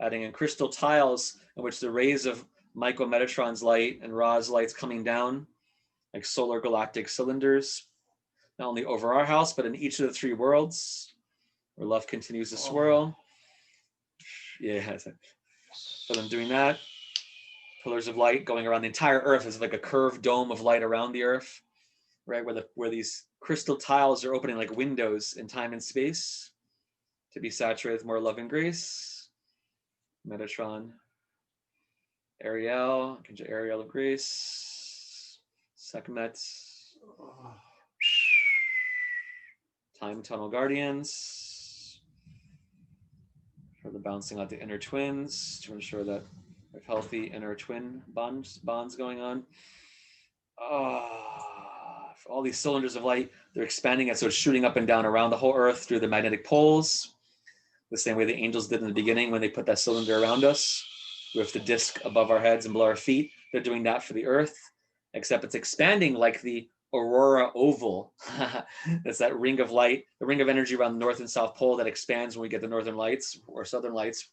A: adding in crystal tiles in which the rays of Michael Metatron's light and Ra's lights coming down like solar galactic cylinders, not only over our house, but in each of the three worlds where love continues to swirl. Yeah, so I'm doing that. Pillars of light going around the entire earth as like a curved dome of light around the earth, right? Where these crystal tiles are opening like windows in time and space to be saturated with more love and grace. Metatron, Ariel of grace, Sekhmet, Time Tunnel Guardians, for the bouncing out the inner twins to ensure that we have healthy inner twin bonds going on. all these cylinders of light, they're expanding it, so it's shooting up and down around the whole Earth through the magnetic poles, the same way the angels did in the beginning when they put that cylinder around us with the disc above our heads and below our feet. They're doing that for the Earth, except it's expanding like the aurora oval. That's that ring of light, the ring of energy around the North and South Pole that expands when we get the northern lights or southern lights.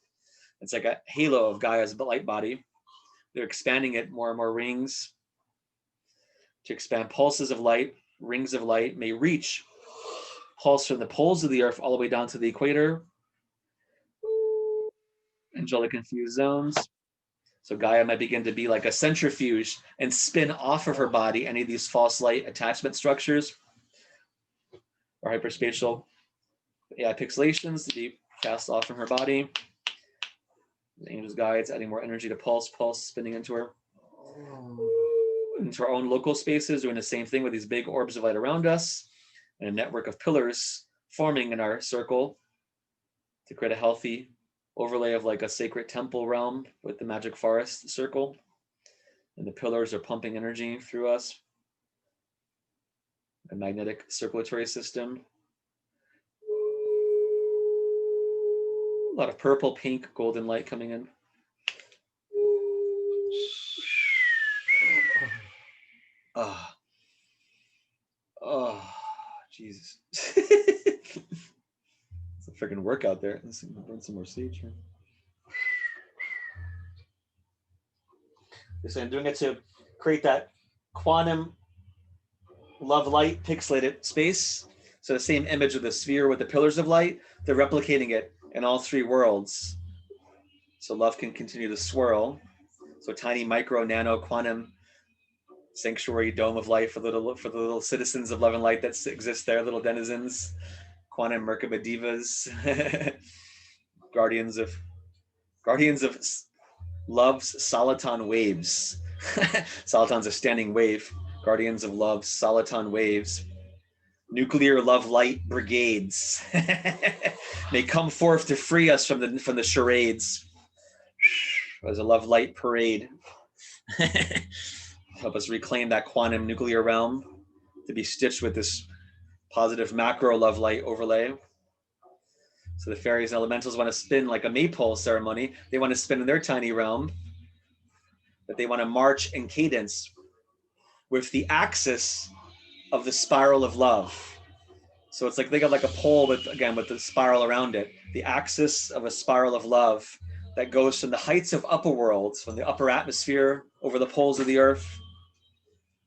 A: It's like a halo of Gaia's light body. They're expanding it, more and more rings to expand. Pulses of light, rings of light may reach, pulse from the poles of the Earth all the way down to the equator. Angelic infused zones. So Gaia might begin to be like a centrifuge and spin off of her body any of these false light attachment structures or hyperspatial AI pixelations to be cast off from her body. The angel's guides adding more energy to pulse, spinning into her, into our own local spaces, doing the same thing with these big orbs of light around us and a network of pillars forming in our circle to create a healthy overlay of like a sacred temple realm with the magic forest circle. And the pillars are pumping energy through us. A magnetic circulatory system. A lot of purple, pink, golden light coming in. Oh, Jesus. It's a freaking workout there. Let's burn some more sage here. So I'm doing it to create that quantum love light pixelated space. So the same image of the sphere with the pillars of light, they're replicating it in all three worlds. So love can continue to swirl. So tiny micro nano quantum sanctuary dome of light for the little citizens of love and light that exist there, little denizens, quantum Merkaba divas, guardians of love's soliton waves. Soliton's a standing wave. Guardians of love's soliton waves. Nuclear love light brigades may come forth to free us from the charades. As a love light parade. Help us reclaim that quantum nuclear realm to be stitched with this positive macro love light overlay. So the fairies and elementals want to spin like a maypole ceremony. They want to spin in their tiny realm, but they want to march in cadence with the axis of the spiral of love. So it's like they got like a pole with the spiral around it, the axis of a spiral of love that goes from the heights of upper worlds, from the upper atmosphere over the poles of the Earth,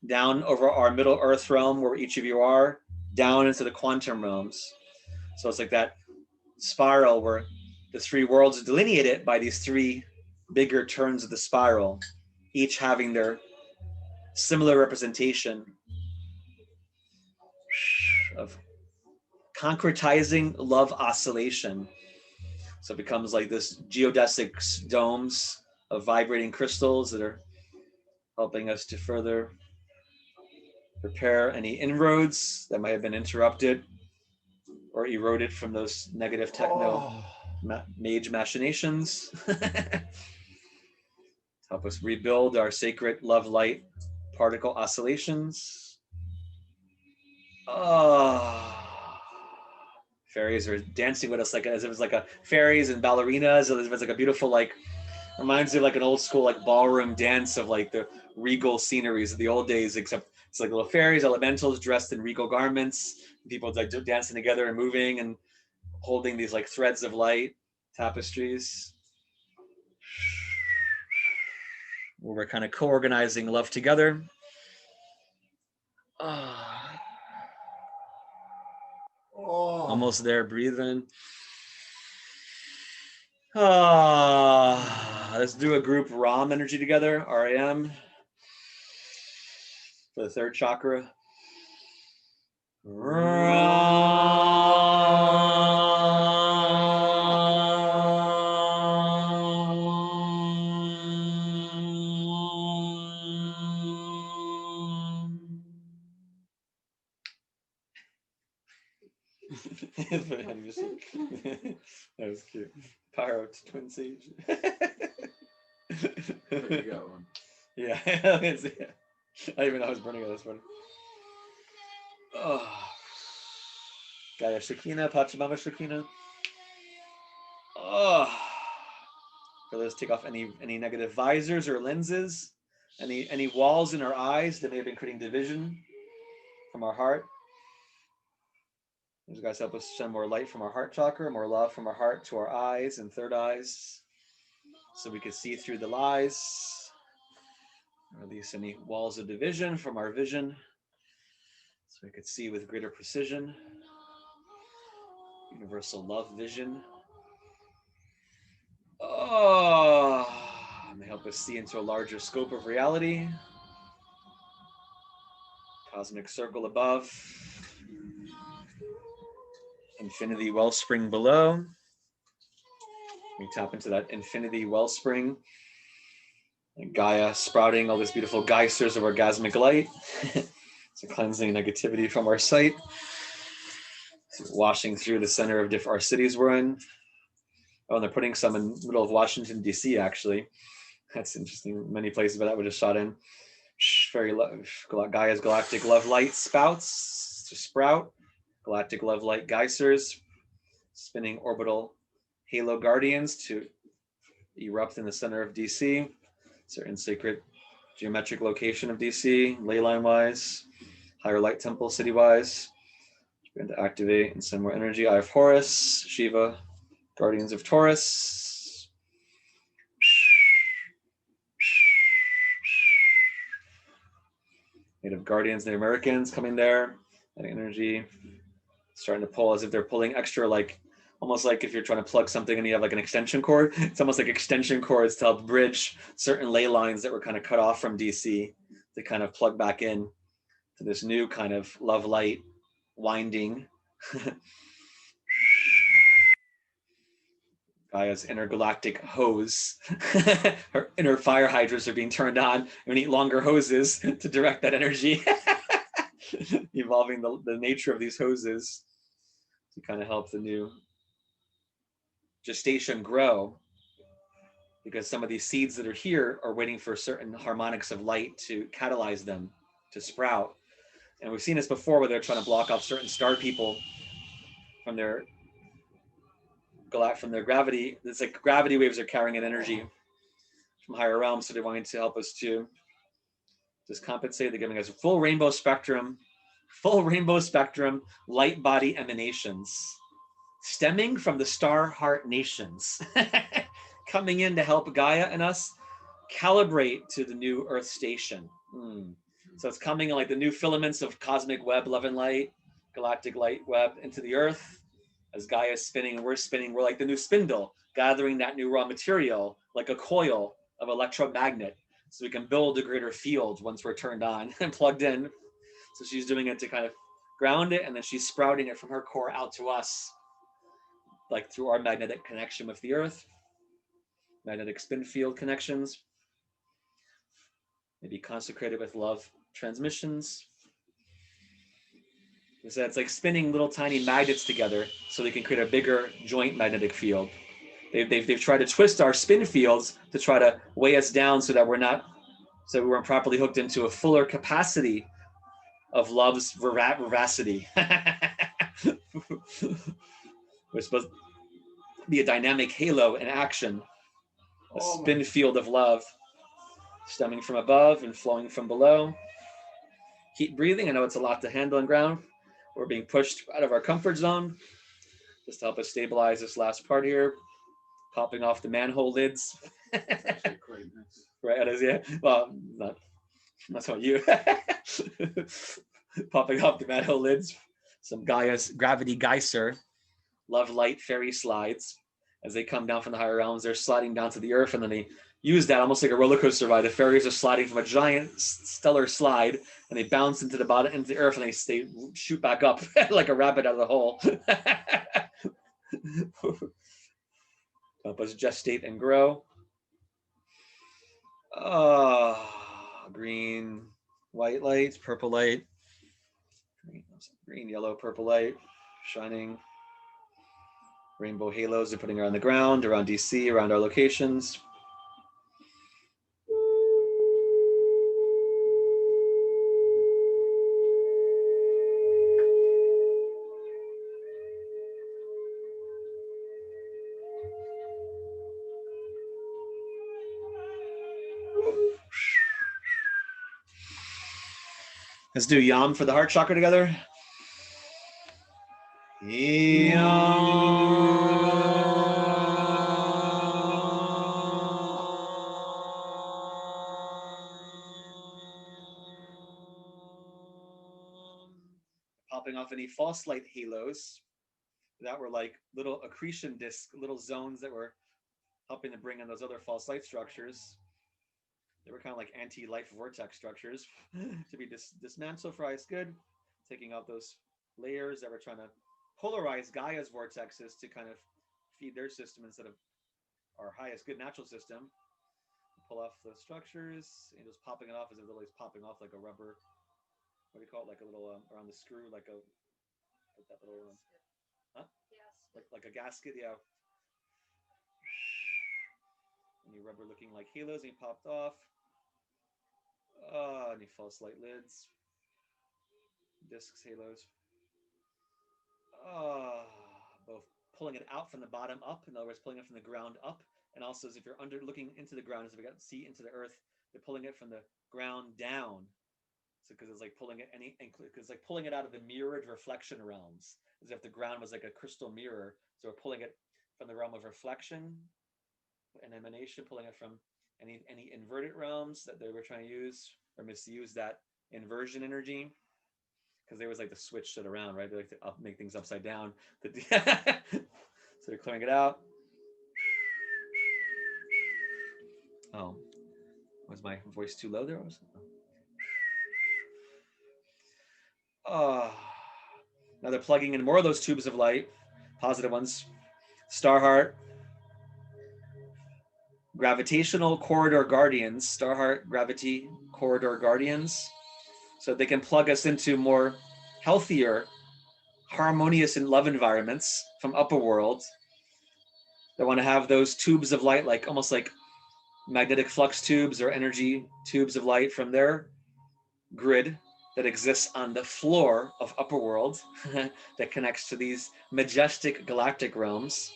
A: down over our middle Earth realm where each of you are, down into the quantum realms. So it's like that spiral where the three worlds are delineated by these three bigger turns of the spiral, each having their similar representation of concretizing love oscillation. So it becomes like this geodesic domes of vibrating crystals that are helping us to further repair any inroads that might have been interrupted or eroded from those negative techno mage machinations. Help us rebuild our sacred love light particle oscillations. Fairies are dancing with us like as if it's like a fairies and ballerinas. As if it's like a beautiful, like, reminds me of like an old school like ballroom dance of like the regal sceneries of the old days, except it's like little fairies, elementals dressed in regal garments, people like dancing together and moving and holding these like threads of light, tapestries. Where we're kind of co-organizing love together. Almost there, breathe in. Let's do a group RAM energy together, RAM, for the third chakra. That was cute. Power up to twin sage.
C: You got one.
A: Yeah. I didn't even know I was burning it this one. Oh. Gaia Shekinah, Pachamama Shekinah. Oh. Let's take off any negative visors or lenses, any walls in our eyes that may have been creating division from our heart. These guys help us send more light from our heart chakra, more love from our heart to our eyes and third eyes, so we can see through the lies. Release any walls of division from our vision, so we could see with greater precision. Universal love vision. Oh, may help us see into a larger scope of reality. Cosmic circle above. Infinity wellspring below. We tap into that infinity wellspring. And Gaia sprouting all this beautiful geysers of orgasmic light. So cleansing negativity from our sight. So washing through the center of our cities we're in. Oh, and they're putting some in the middle of Washington, D.C., actually. That's interesting. Many places where that would have shot in. Very Gaia's galactic love light spouts to sprout. Galactic love light geysers. Spinning orbital halo guardians to erupt in the center of DC, certain sacred geometric location of DC, ley line wise, higher light temple city wise. We're going to activate and send more energy. Eye of Horus, Shiva, guardians of Taurus. Native guardians, Native Americans coming there, adding energy, starting to pull as if they're pulling extra, like almost like if you're trying to plug something and you have like an extension cord. It's almost like extension cords to help bridge certain ley lines that were kind of cut off from DC to kind of plug back in to this new kind of love light winding. Gaia's intergalactic hose. Her inner fire hydrants are being turned on. We need longer hoses to direct that energy. Evolving the nature of these hoses to kind of help the new gestation grow, because some of these seeds that are here are waiting for certain harmonics of light to catalyze them to sprout. And we've seen this before where they're trying to block off certain star people from their gravity. It's like gravity waves are carrying an energy from higher realms, so they're wanting to help us to just compensate. They're giving us a full rainbow spectrum light body emanations stemming from the star heart nations, coming in to help Gaia and us calibrate to the new Earth station. So it's coming in like the new filaments of cosmic web, love and light, galactic light web into the Earth. As Gaia is spinning and we're spinning, we're like the new spindle, gathering that new raw material like a coil of electromagnet, so we can build a greater field once we're turned on and plugged in. So she's doing it to kind of ground it, and then she's sprouting it from her core out to us, like through our magnetic connection with the Earth, magnetic spin field connections, maybe consecrated with love transmissions. So it's like spinning little tiny magnets together so they can create a bigger joint magnetic field. They've tried to twist our spin fields to try to weigh us down so that we weren't properly hooked into a fuller capacity of love's veracity. We're supposed to be a dynamic halo in action, a spin field of love stemming from above and flowing from below. Keep breathing. I know it's a lot to handle on ground. We're being pushed out of our comfort zone. Just to help us stabilize this last part here. Popping off the manhole lids. Right, it is, yeah. Well, not so you. Popping off the manhole lids. Some Gaia's gravity geyser, love light fairy slides. As they come down from the higher realms, they're sliding down to the Earth, and then they use that almost like a roller coaster ride. The fairies are sliding from a giant stellar slide, and they bounce into the bottom, into the Earth, and they shoot back up like a rabbit out of the hole. Help us gestate and grow. Green, white light, purple light, green, yellow, purple light, shining. Rainbow halos they're putting around the ground, around DC, around our locations. Let's do Yam for the heart chakra together. Popping off any false light halos that were like little accretion disc, little zones that were helping to bring in those other false light structures. They were kind of like anti-life vortex structures to be dismantled for ice good, taking out those layers that were trying to polarize Gaia's vortexes to kind of feed their system instead of our highest good natural system. Pull off the structures and just popping it off as if literally popping off like a rubber. What do you call it? Like a little around the screw, like a that little huh? Like a gasket, yeah. Any rubber looking like halos, and popped off. Any false light lids, discs, halos. Both pulling it out from the bottom up, in other words, pulling it from the ground up, and also as if you're under looking into the ground, as if you got to see into the earth, they're pulling it from the ground down. So because it's like pulling it because like pulling it out of the mirrored reflection realms, as if the ground was like a crystal mirror. So we're pulling it from the realm of reflection and emanation, pulling it from any inverted realms that they were trying to use or misuse that inversion energy, because they was like to switch it around, right? They like to make things upside down. So they're clearing it out. Oh, was my voice too low there? Now they're plugging in more of those tubes of light, positive ones. Star Heart, gravitational corridor guardians, Star Heart gravity corridor guardians, so they can plug us into more healthier, harmonious and love environments from upper world. They want to have those tubes of light, like almost like magnetic flux tubes or energy tubes of light from their grid that exists on the floor of upper world that connects to these majestic galactic realms.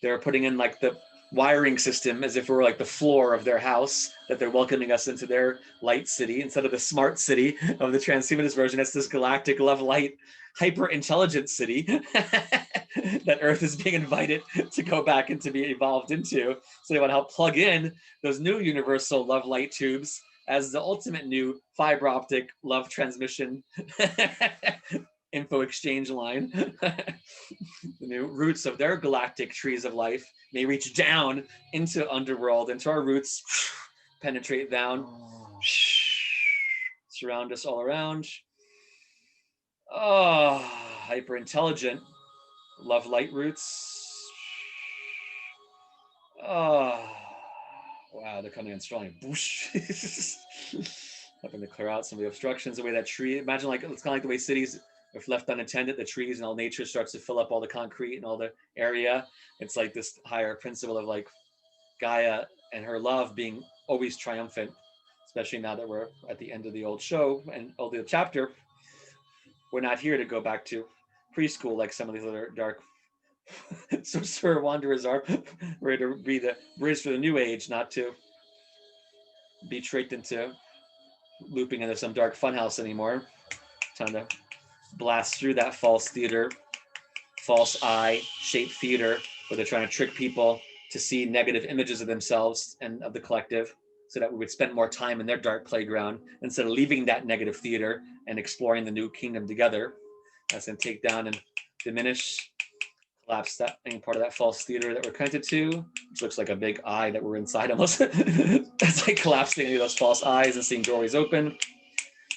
A: They're putting in like the wiring system as if we were like the floor of their house, that they're welcoming us into their light city instead of the smart city of the transhumanist version. It's this galactic love light hyper intelligent city that Earth is being invited to go back and to be evolved into. So they want to help plug in those new universal love light tubes as the ultimate new fiber optic love transmission info exchange line. The new roots of their galactic trees of life may reach down into underworld, into our roots, penetrate down, surround us all around. Hyper intelligent love light roots. Wow, they're coming in strong. Helping to clear out some of the obstructions, the way that tree, imagine like, it's kind of like the way cities, if left unattended, the trees and all nature starts to fill up all the concrete and all the area. It's like this higher principle of like Gaia and her love being always triumphant, especially now that we're at the end of the old show and old chapter. We're not here to go back to preschool like some of these other dark sorcerer wanderers are. We're here to be the bridge for the new age, not to be tricked into looping into some dark funhouse anymore. Time to blast through that false theater, false eye shaped theater, where they're trying to trick people to see negative images of themselves and of the collective, so that we would spend more time in their dark playground instead of leaving that negative theater and exploring the new kingdom together. That's going to take down and diminish, collapse that any part of that false theater that we're connected to, which looks like a big eye that we're inside almost. It's like collapsing any of those false eyes and seeing doorways open.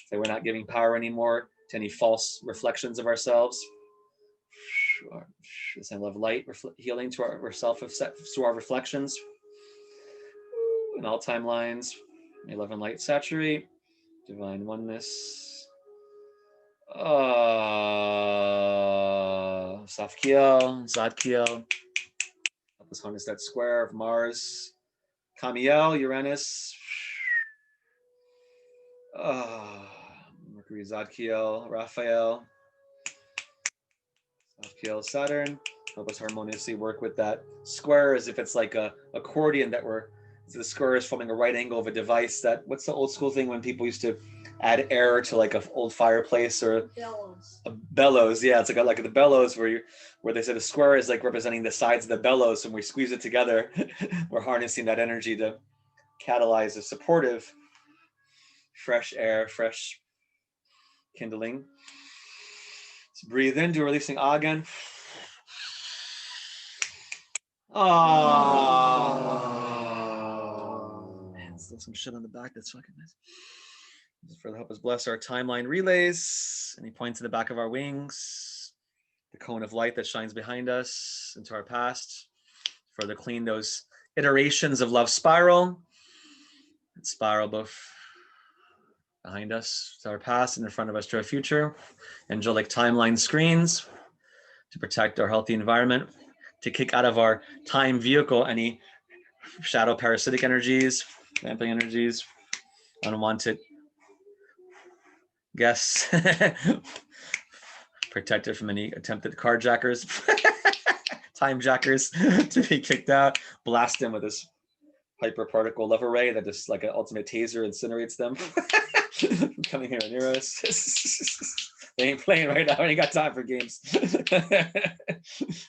A: So we're not giving power anymore to any false reflections of ourselves. This I love light healing to ourself through our reflections in all timelines. May love and light saturate divine oneness. Safkiel, Zadkiel. Help us harness that square of Mars, Camiel, Uranus. Mercury, Zadkiel, Raphael. Zadkiel, Saturn. Help us harmoniously work with that square as if it's like a accordion that the square is forming a right angle of a device that, what's the old school thing when people used to add air to like an old fireplace or
C: Bellows.
A: a bellows. Yeah, it's like the bellows where they say the square is like representing the sides of the bellows. When we squeeze it together, we're harnessing that energy to catalyze a supportive, fresh air, fresh kindling. Let's breathe in, do releasing ah again. Man, still some shit on the back. That's fucking nice. Further help us bless our timeline relays. Any points in the back of our wings, the cone of light that shines behind us into our past. Further clean those iterations of love spiral. And spiral both behind us to our past and in front of us to our future. Angelic timeline screens to protect our healthy environment, to kick out of our time vehicle any shadow parasitic energies, vamping energies, unwanted guests, protected from any attempted carjackers, time jackers to be kicked out, blast them with this hyperparticle love array that just like an ultimate taser incinerates them from coming here near us. They ain't playing right now. I ain't got time for games.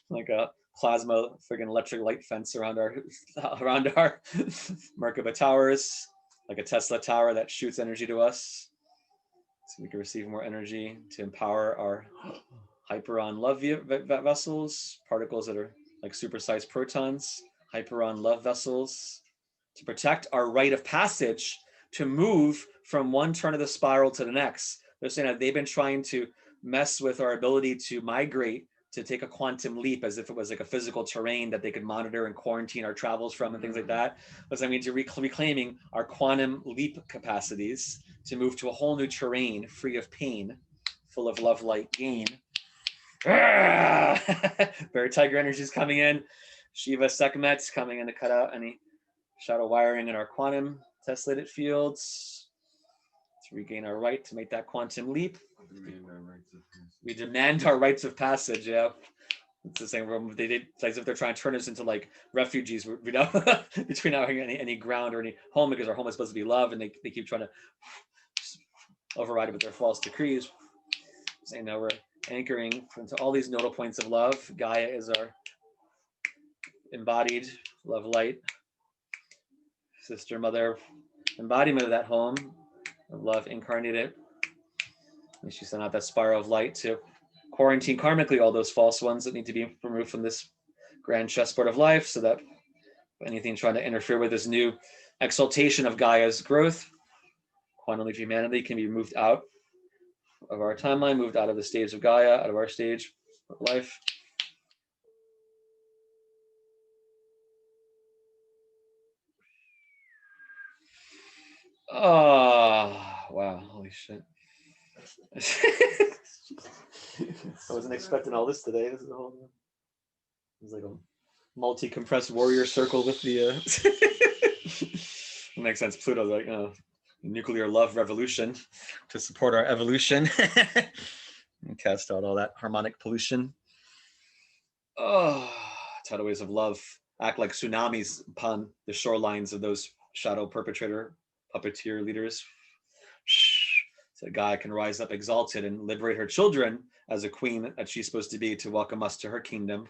A: Like a plasma friggin' electric light fence around our Merkaba towers, like a Tesla tower that shoots energy to us, so we can receive more energy to empower our hyperon love vessels, particles that are like supersized protons, hyperon love vessels, to protect our rite of passage to move from one turn of the spiral to the next. They're saying that they've been trying to mess with our ability to migrate, to take a quantum leap as if it was like a physical terrain that they could monitor and quarantine our travels from and things like that. What does that mean? To reclaiming our quantum leap capacities to move to a whole new terrain free of pain, full of love, light, gain. Bear tiger energy is coming in. Shiva Sekhmet's coming in to cut out any shadow wiring in our quantum tesslated fields to regain our right to make that quantum leap. We demand our rites of passage. Yeah, it's the same room. They did, it's as if they're trying to turn us into like refugees. We don't between not having any ground or any home, because our home is supposed to be love, and they keep trying to override it with their false decrees. Saying now we're anchoring into all these nodal points of love. Gaia is our embodied love light, sister, mother, embodiment of that home of love incarnated. And she sent out that spiral of light to quarantine karmically all those false ones that need to be removed from this grand chessboard of life, so that anything trying to interfere with this new exaltation of Gaia's growth, quantum leap humanity, can be moved out of our timeline, moved out of the stage of Gaia, out of our stage of life. Oh, wow, holy shit. I wasn't expecting all this today. This is a whole, it's like a multi-compressed warrior circle with the it makes sense. Pluto's like nuclear love revolution to support our evolution and cast out all that harmonic pollution. Oh, tidal waves of love act like tsunamis upon the shorelines of those shadow perpetrator puppeteer leaders. So Gaia can rise up exalted and liberate her children as a queen that she's supposed to be, to welcome us to her kingdom,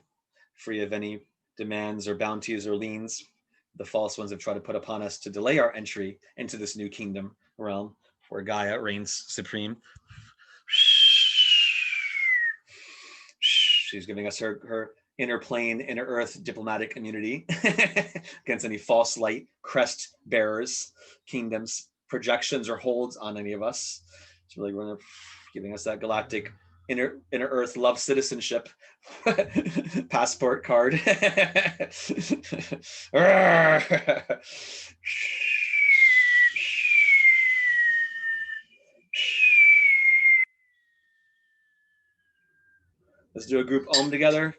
A: free of any demands or bounties or liens the false ones have tried to put upon us to delay our entry into this new kingdom realm where Gaia reigns supreme. She's giving us her inner plane, inner earth diplomatic immunity against any false light, crest bearers, kingdoms, projections, or holds on any of us. It's really giving us that galactic inner earth love citizenship passport card. Let's do a group Om together.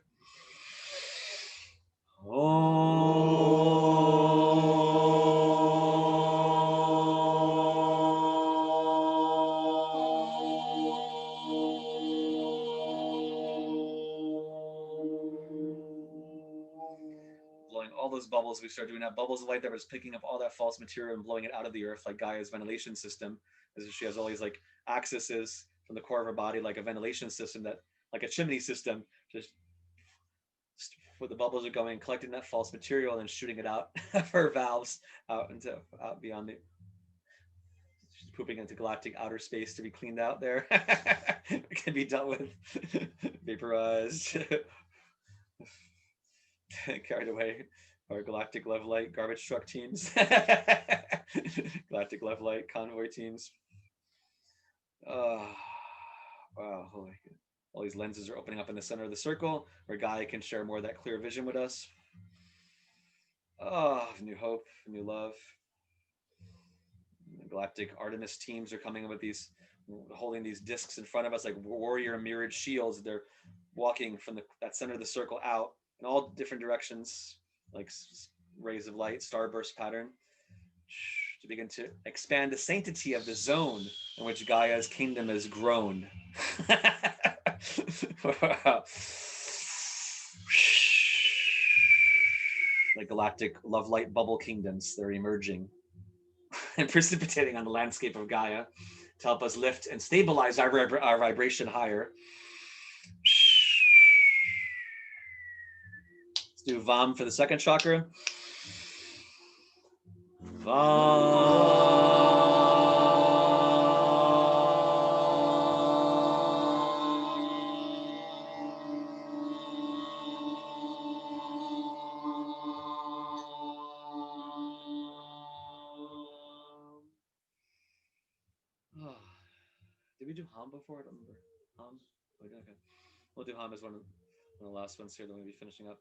A: Blowing all those bubbles. We start doing that bubbles of light that was picking up all that false material and blowing it out of the earth like Gaia's ventilation system, as if she has all these like axes from the core of her body, like a ventilation system, that like a chimney system, just where the bubbles are going, collecting that false material and then shooting it out of her valves out beyond the, she's pooping into galactic outer space to be cleaned out there. It can be dealt with, vaporized, carried away. Our galactic love light garbage truck teams, galactic love light convoy teams. Oh, wow, holy. All these lenses are opening up in the center of the circle where Gaia can share more of that clear vision with us. Oh, new hope, new love. The galactic Artemis teams are coming in with these, holding these discs in front of us like warrior mirrored shields. They're walking from that center of the circle out in all different directions, like rays of light, starburst pattern, to begin to expand the sanctity of the zone in which Gaia's kingdom has grown. Like galactic love light bubble kingdoms, they're emerging and precipitating on the landscape of Gaia to help us lift and stabilize our vibration higher. Let's do Vam for the second chakra. Did we do Hum before? I don't remember. Hum? Okay. We'll do Hum as one of the last ones here, then we'll be finishing up.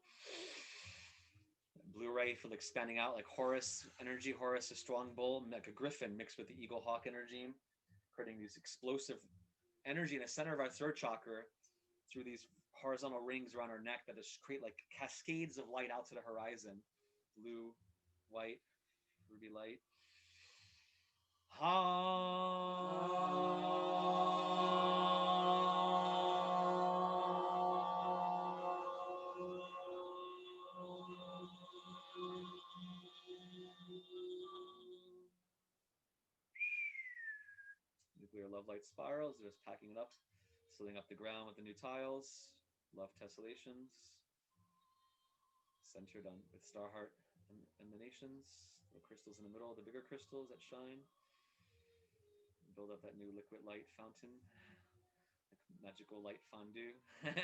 A: Blu-ray for the expanding out, like Horus energy. Horus, a strong bull, like a griffin mixed with the eagle hawk energy, creating these explosive energy in the center of our third chakra through these horizontal rings around our neck that just create like cascades of light out to the horizon. Blue, white, ruby light. Nuclear love light spirals, they're just packing it up, sealing up the ground with the new tiles, love tessellations, centered on with star heart emanations, the crystals in the middle, the bigger crystals that shine, build up that new liquid light fountain, like magical light fondue. In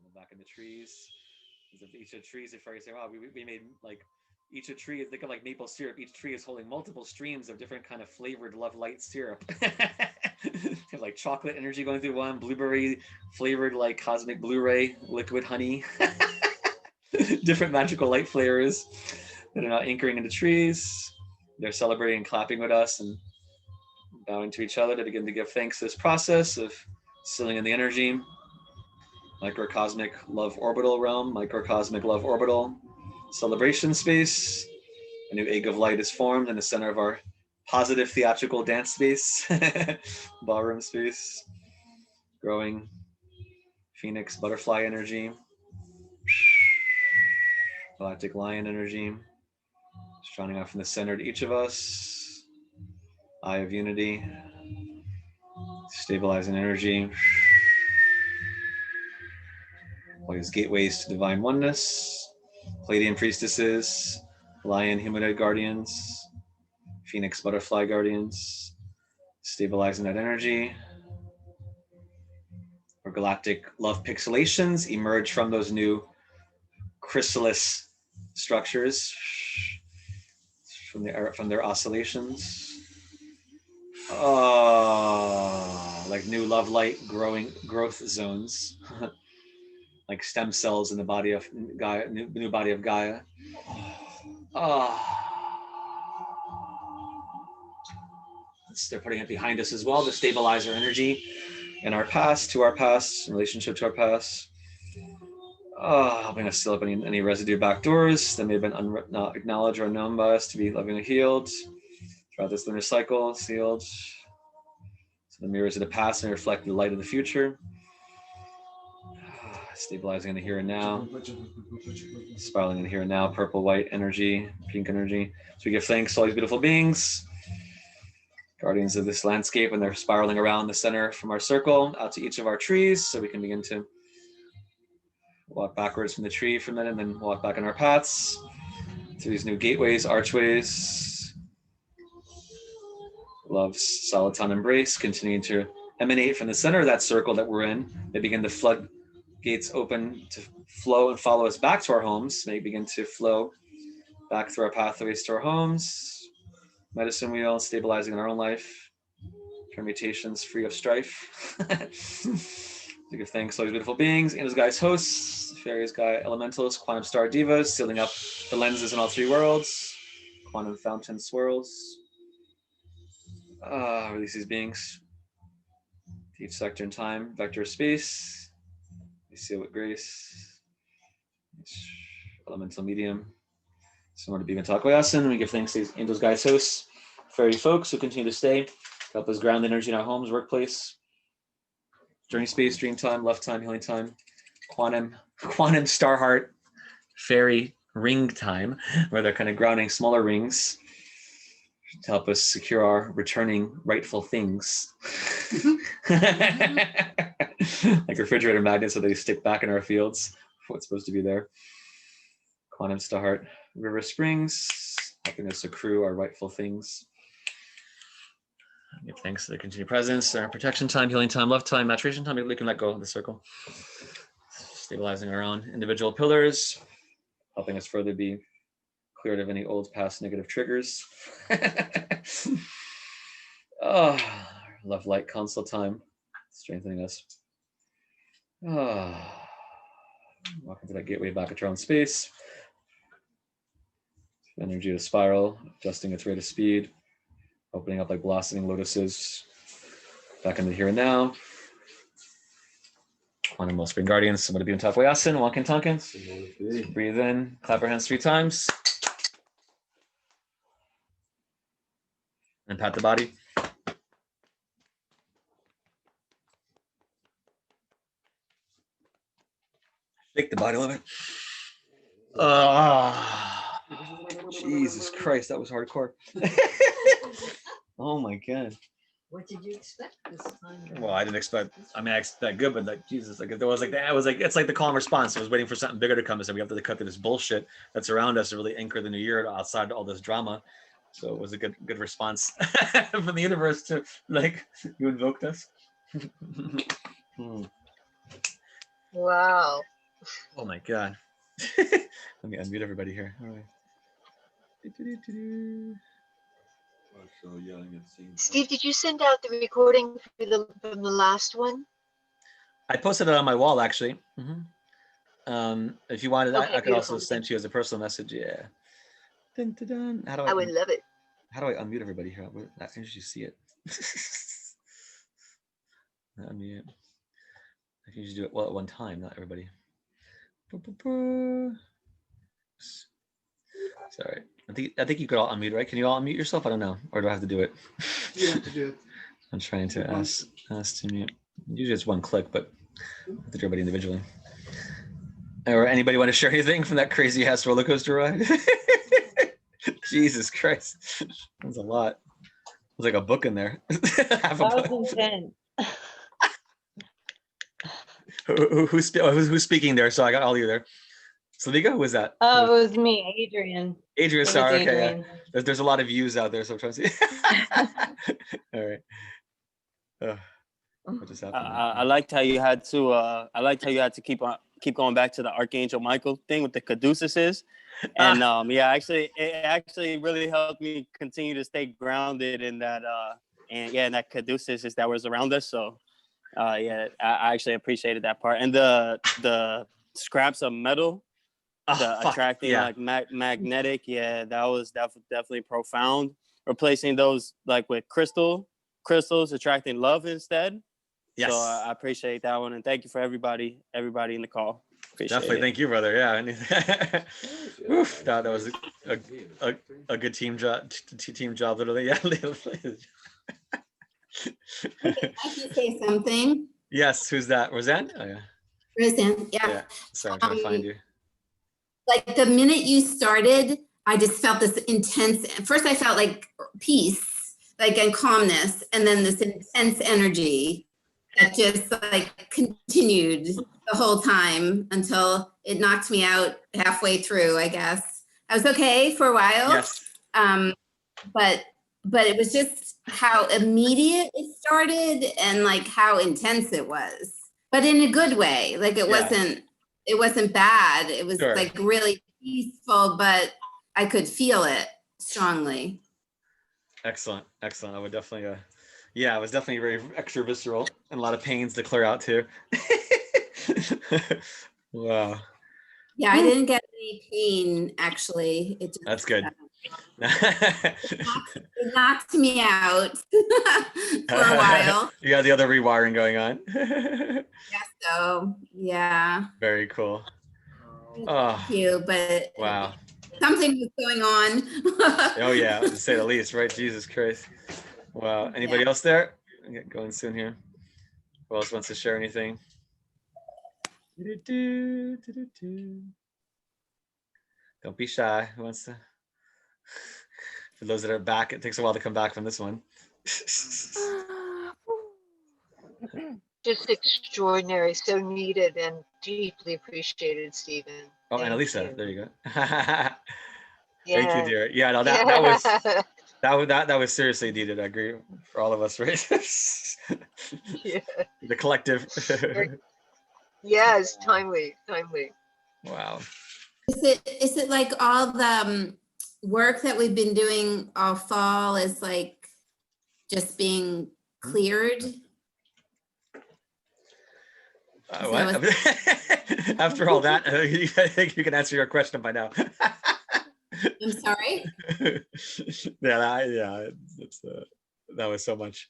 A: the back of the trees, as if each of the trees, if I say, wow, we made like each of the trees, think of like maple syrup. Each tree is holding multiple streams of different kind of flavored love light syrup. Like chocolate energy going through one, blueberry flavored like cosmic Blu-ray liquid honey. Different magical light flavors that are now anchoring into trees. They're celebrating and clapping with us and bowing to each other to begin to give thanks to this process of sealing in the energy. Microcosmic love orbital realm, microcosmic love orbital celebration space. A new egg of light is formed in the center of our positive theatrical dance space, ballroom space, growing phoenix butterfly energy, galactic lion energy, shining out from the center to each of us, eye of unity, stabilizing energy, ways gateways to divine oneness, Palladian priestesses, lion humanoid guardians, phoenix butterfly guardians, stabilizing that energy. Or galactic love pixelations emerge from those new chrysalis structures from their oscillations. Like new love light growth zones, like stem cells in the body of Gaia, new body of Gaia. They're putting it behind us as well to stabilize our energy in our past, to our past, in relationship to our past. Helping us seal up any residue back doors that may have been not acknowledged or unknown by us to be lovingly healed throughout this lunar cycle, sealed. So the mirrors of the past may reflect the light of the future. Stabilizing in the here and now. Spiraling in the here and now. Purple, white energy, pink energy. So we give thanks to all these beautiful beings, guardians of this landscape, and they're spiraling around the center from our circle out to each of our trees, so we can begin to walk backwards from the tree for a minute and then walk back on our paths through these new gateways, archways. Love's soliton embrace, continuing to emanate from the center of that circle that we're in. They begin to floodgates open to flow and follow us back to our homes. They begin to flow back through our pathways to our homes. Medicine wheel, stabilizing in our own life. Permutations free of strife. To give thanks to all these beautiful beings, angels, guides, hosts, fairies, guide, elementals, quantum star divas, sealing up the lenses in all three worlds. Quantum fountain swirls. Release these beings to each sector in time, vector of space. We seal with grace. Each elemental medium. Similar to Bhima Takwayasan, we give thanks to these angels, guides, hosts, fairy folks who continue to stay, help us ground energy in our homes, workplace, journey space, dream time, love time, healing time, quantum star heart, fairy ring time, where they're kind of grounding smaller rings to help us secure our returning rightful things. Like refrigerator magnets, so they stick back in our fields for what's supposed to be there. Quantum star heart, river springs, helping us accrue our rightful things. Give thanks to the continued presence, our protection time, healing time, love time, maturation time. We can let go of the circle. Stabilizing our own individual pillars, helping us further be cleared of any old past negative triggers. Love light console time, strengthening us. Walking to that gateway back at your own space. Energy to spiral, adjusting its rate of speed, opening up like blossoming lotuses, back into the here and now. Quantum Will Spring Guardians, somebody be in Takwayasan, walking Tonkin. Breathe in, clap our hands 3 times. And pat the body. Shake the body a little bit. Jesus Christ, that was hardcore. Oh my God.
C: What did you expect this time?
A: Well, I didn't expect, I expect good, but like, Jesus, like there was like that, I was like, it's like the calm response. I was waiting for something bigger to come and say, we have to cut through this bullshit that's around us to really anchor the new year outside all this drama. So it was a good response from the universe to like, you invoked us.
C: Wow.
A: Oh my God. Let me unmute everybody here. All right.
C: Steve, did you send out the recording from the last one?
A: I posted it on my wall, actually. If you wanted,
C: Okay,
A: I could also
C: beautiful.
A: send you as a personal message. Yeah. Dun, dun, dun. How do
C: I would love it.
A: How do I unmute everybody here? I can usually see it. Unmute. I can usually do it well at one time, not everybody. Sorry. I think you could all unmute, right? Can you all unmute yourself? I don't know. Or do I have to do it?
D: You have to do it.
A: I'm trying to ask to mute. Usually it's one click, but I have to do everybody individually. Or anybody want to share anything from that crazy ass roller coaster ride? Jesus Christ. That's a lot. There's like a book in there.
E: That was intense.
A: Who's speaking there? So I got all of you there. Slavika, who was that?
E: Oh, it was me, Adrian.
A: Adrian,
E: It was
A: sorry. Okay,
E: Adrian.
A: yeah. There's a lot of views out there, so I'm trying to see. All right. What just happened?
F: I liked how you had to. I liked how you had to keep going back to the Archangel Michael thing with the caduceus, and it actually really helped me continue to stay grounded in that. And that caduceus that was around us. So, I actually appreciated that part, and the scraps of metal. Attracting like magnetic, that was definitely profound. Replacing those like with crystals attracting love instead.
A: Yes.
F: So I appreciate that one, and thank you for everybody in the call. Appreciate
A: Definitely,
F: it.
A: thank you, brother. Yeah, oof, that was a good team job, literally. Yeah.
G: I can say something.
A: Yes, who's that? Roseanne? Oh yeah.
D: Roseanne, yeah.
A: Yeah. Sorry, I'm trying to find you.
D: Like the minute you started, I just felt this intense, first I felt like peace, like and calmness, and then this intense energy that just like continued the whole time until it knocked me out halfway through, I guess. I was okay for a while.
A: Yes.
D: But it was just how immediate it started and like how intense it was, but in a good way. Like it wasn't bad. It was
A: Sure.
D: like really peaceful, but I could feel it strongly.
A: Excellent. I would definitely, yeah, it was definitely very extra visceral and a lot of pains to clear out too. Wow.
D: Yeah, I didn't get any pain actually. It just,
A: That's good.
D: it knocked me out for a while.
A: You got the other rewiring going on.
D: So yeah.
A: Very cool.
D: Thank
A: Oh,
D: you, but
A: wow.
D: something was going on.
A: Oh yeah, to say the least, right? Jesus Christ. Wow. Anybody else there? I'll get going soon here. Who else wants to share anything? Don't be shy. Who wants to? For those that are back, it takes a while to come back from this one.
C: Just extraordinary, so needed and deeply appreciated, Stephen.
A: Oh,
C: Thank
A: Annalisa,
C: you.
A: there you go.
C: Yeah.
A: Thank you, dear. Yeah, no, that was seriously needed. I agree for all of us, right?
C: Yeah.
A: The collective.
C: Yes, timely.
A: Wow.
D: Is it like all the work that we've been doing all fall is like just being cleared?
A: What? After all that, I think you can answer your question by now.
D: I'm sorry?
A: Yeah, that was so much.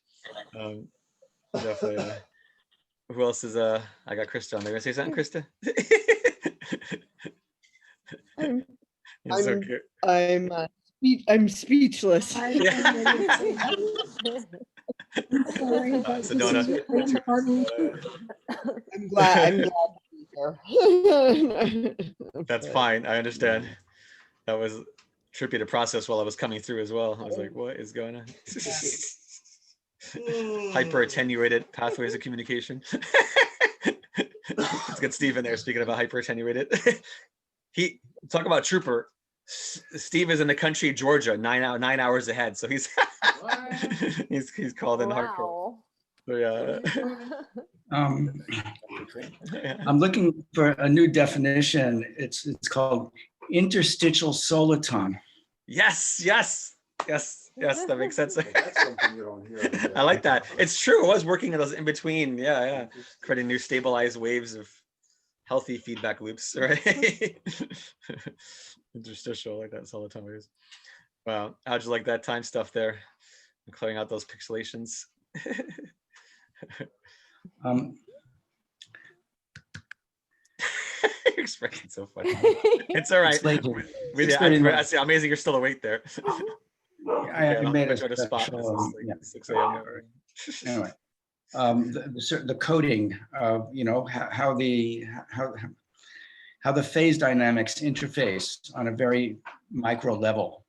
A: Definitely. Who else is I got Krista on there. Say something, Krista? So cute.
G: I'm speechless.
A: Sedona.
G: I'm glad to be here.
A: That's fine. I understand. That was trippy to process while I was coming through as well. I was like, what is going on? Hyper attenuated pathways of communication. Let's get Steve in there speaking about hyper attenuated. He talk about trooper. Steve is in the country, Georgia, 9 hours ahead. So he's he's called in hardcore. So yeah.
H: I'm looking for a new definition. It's called interstitial soliton.
A: Yes, that makes sense. That's something you don't hear. I like that. It's true. I was working on those in between. Yeah. Creating new stabilized waves of healthy feedback loops, right? Interstitial, like that soliton waves. Wow. How'd you like that time stuff there? Clearing out those pixelations. Your expression's so funny. It's all right. It's amazing you're still awake there.
H: I made a
A: spot.
H: special,
A: Like 6 a.m.
H: Anyway, the coding of how the phase dynamics interface on a very micro level.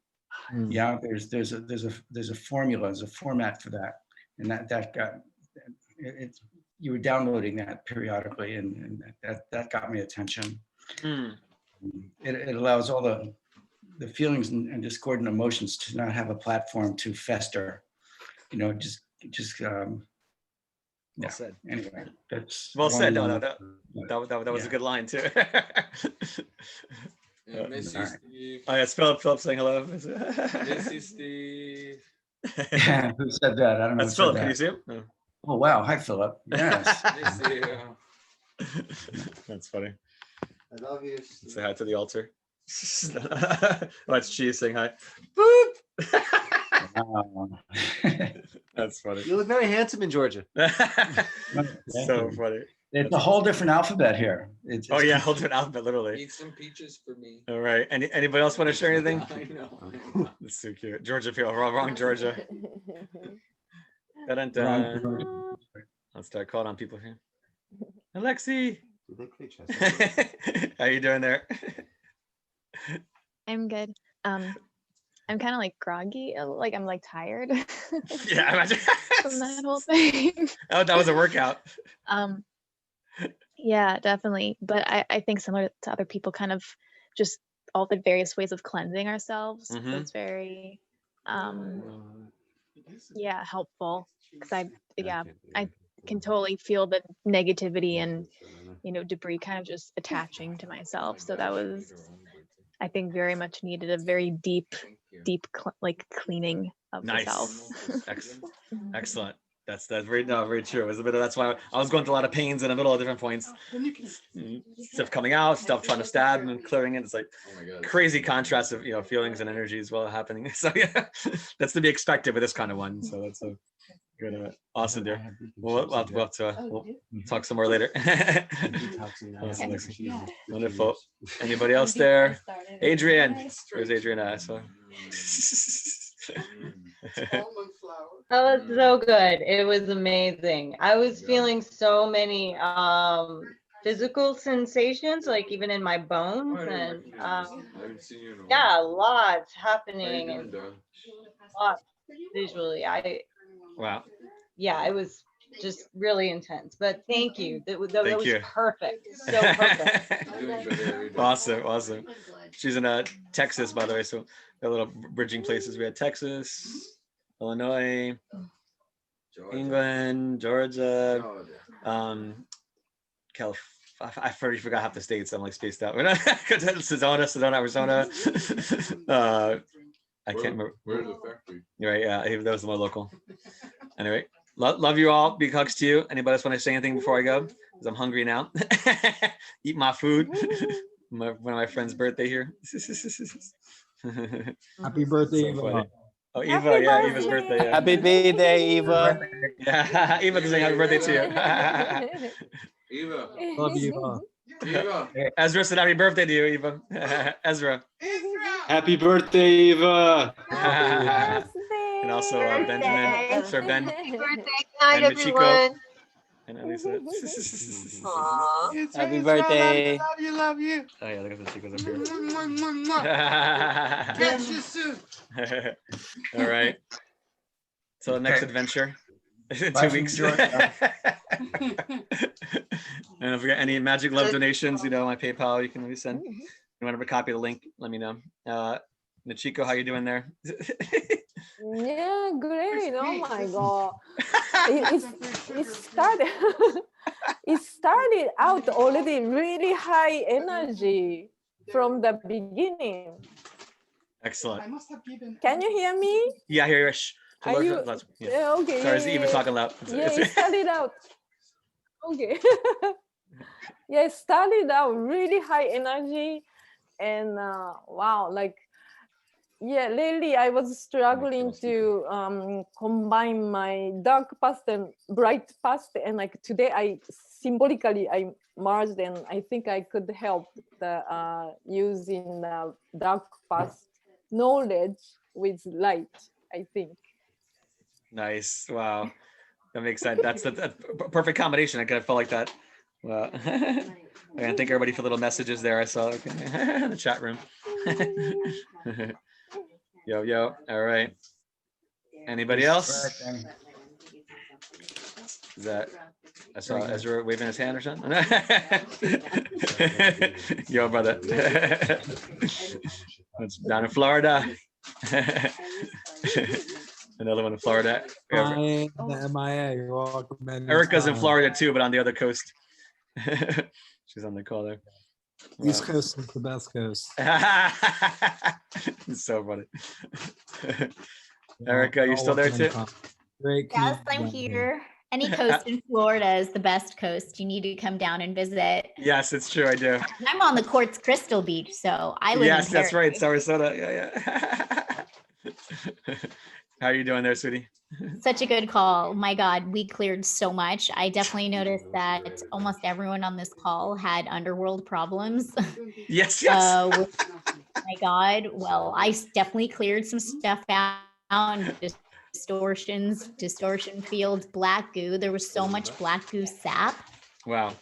H: Yeah, there's a formula, there's a format for that, and that got it. You were downloading that periodically, and that got me attention. It allows all the feelings and discordant emotions to not have a platform to fester.
A: Well said.
H: Anyway, that's
A: well said. No, that was a good line too.
I: Steve.
A: Oh, it's Philip saying hello.
I: Missy Steve.
H: Yeah, who said that? I don't know.
A: That's Philip. Can you see him? No.
H: Oh wow! Hi, Philip. Yes.
A: That's funny.
I: I love you.
A: Say hi to the altar. Watch Cheese saying hi. Boop. That's funny.
I: You look very handsome in Georgia.
A: So funny.
H: It's a whole different alphabet here.
A: Oh yeah, whole different alphabet, literally.
I: Eat some peaches for me.
A: All right. Anybody else want to share anything?
I: I know.
A: That's so cute. Georgia feel wrong, Georgia. Dun-dun-dun. Let's start calling on people here. Alexi. How you doing there?
J: I'm good. I'm kind of like groggy, like I'm like tired
A: Yeah, I imagine.
J: from that whole thing.
A: Oh, that was a workout.
J: Yeah, definitely. But I think similar to other people, kind of just all the various ways of cleansing ourselves
A: Mhm.
J: was very, yeah, helpful. Because I can totally feel the negativity and, debris kind of just attaching to myself. So that was, I think, very much needed a very deep like cleaning of the self.
A: Nice. Excellent. That's very true. It was a bit of, that's why I was going through a lot of pains in the middle of different points. Stuff coming out, stuff trying to stab and clearing it. It's like crazy contrast of feelings and energies while happening. So yeah, that's to be expected with this kind of one. So that's a good, awesome, dear. We'll have to we'll talk some more later. Awesome. Wonderful. Anybody else there? Adrian. Where's Adrian? I saw.
E: That was so good. It was amazing. I was feeling so many physical sensations, like even in my bones, and yeah, lots happening and lots visually.
A: Wow.
E: Yeah, it was just really intense. But thank you. That was
A: you.
E: perfect. So perfect.
A: Awesome. She's in Texas, by the way. So a little bridging places. We had Texas, Illinois, England, Georgia, California. I already forgot half the states. I'm like spaced out. Sedona, Arizona. I can't remember.
I: Where's the factory?
A: Right, yeah, that was more local. Anyway, love you all. Big hugs to you. Anybody else want to say anything before I go? Because I'm hungry now. Eat my food. One of my friend's birthday here.
K: Happy birthday, Eva.
A: Oh, Eva, yeah, Eva's birthday. Yeah.
F: Happy birthday, Eva.
A: Yeah, Eva can saying happy birthday to you.
I: Eva.
K: Love you, Eva.
I: Eva.
A: Ezra said happy birthday to you, Eva. Ezra.
K: Happy birthday, Eva.
A: And also Benjamin, Sir Ben,
C: Happy birthday. Good night,
A: and Michiko.
C: everyone.
A: And Elisa.
C: Aw.
F: Happy birthday.
I: Love you.
A: Oh yeah, look at the Chico's up here.
I: Catch you soon.
A: All right. So the next
H: Okay.
A: adventure. 2
H: Bye from
A: weeks.
H: Georgia.
A: And don't forget any magic love donations, my PayPal, you can maybe send. You want to copy the link, let me know. Nachiko, how you doing there?
G: Yeah, great. Oh my God. It started it started out already really high energy from the beginning.
A: Excellent.
G: Can you hear me?
A: Yeah, here.
G: Are you?
A: Yeah.
G: Yeah, okay.
A: Sorry,
G: yeah,
A: it's even talking loud.
G: Yeah, it started out. Okay. Yeah, it started out really high energy, and wow, like, yeah, lately I was struggling to combine my dark past and bright past, and like today I symbolically I merged, and I think I could help the using the dark past knowledge with light, I think.
A: Nice. Wow. That makes sense. That's the perfect combination. I kind of felt like that. Wow. And thank everybody for little messages there. I saw in the chat room. Yo. All right. Anybody else? Is that I saw Ezra waving his hand or something? Yo, brother. That's down in Florida. Another one in Florida.
K: MIA, you're welcome.
A: Erica's in Florida too, but on the other coast. She's on the call there.
K: East Coast is the best coast.
A: It's so funny. Erica, you still there too?
K: Great.
L: Yes, I'm here. Any coast in Florida is the best coast. You need to come down and visit.
A: Yes, it's true. I do.
L: I'm on the Quartz Crystal Beach, so I live
A: Yes,
L: in
A: that's right.
L: Paradise.
A: Sarasota. Yeah. How are you doing there, sweetie?
L: Such a good call. My God, we cleared so much. I definitely noticed that almost everyone on this call had underworld problems.
A: Yes.
L: My God. Well, I definitely cleared some stuff out. Distortion fields, black goo. There was so much black goo sap
A: Wow.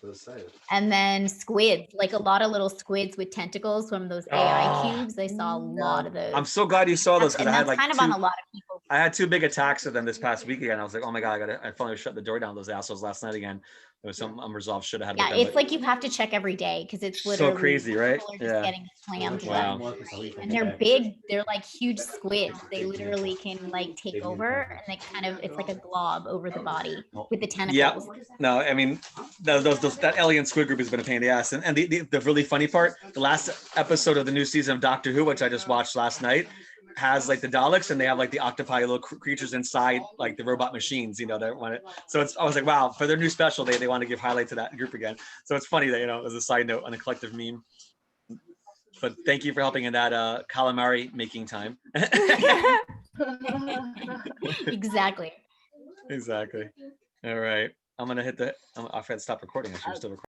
L: And then squids, like a lot of little squids with tentacles from those AI cubes. I saw a lot of those.
A: I'm so glad you saw those,
L: And
A: because I had
L: that's
A: like
L: kind of on a lot of people.
A: I had 2 big attacks of them this past week again. I was like, oh my God, I finally shut the door down those assholes last night again. There was some unresolved shit I had with
L: Yeah,
A: them.
L: it's like you have to check every day because it's
A: so
L: literally
A: crazy, right?
L: people are just getting slammed.
A: Wow.
L: And they're big, they're like huge squids. They literally can like take over, and they kind of, it's like a glob over the body with the tentacles.
A: Yeah. No, I mean, that alien squid group has been a pain in the ass. And the really funny part, the last episode of the new season of Doctor Who, which I just watched last night, has like the Daleks, and they have like the octopi little creatures inside like the robot machines, you know, that want it. So I was like, wow, for their new special, they want to give highlight to that group again. So it's funny that, you know, as a side note on a collective meme. But thank you for helping in that calamari making time.
L: Exactly.
A: Exactly. All right. I'm gonna hit the. I forgot to stop recording. I should still recording.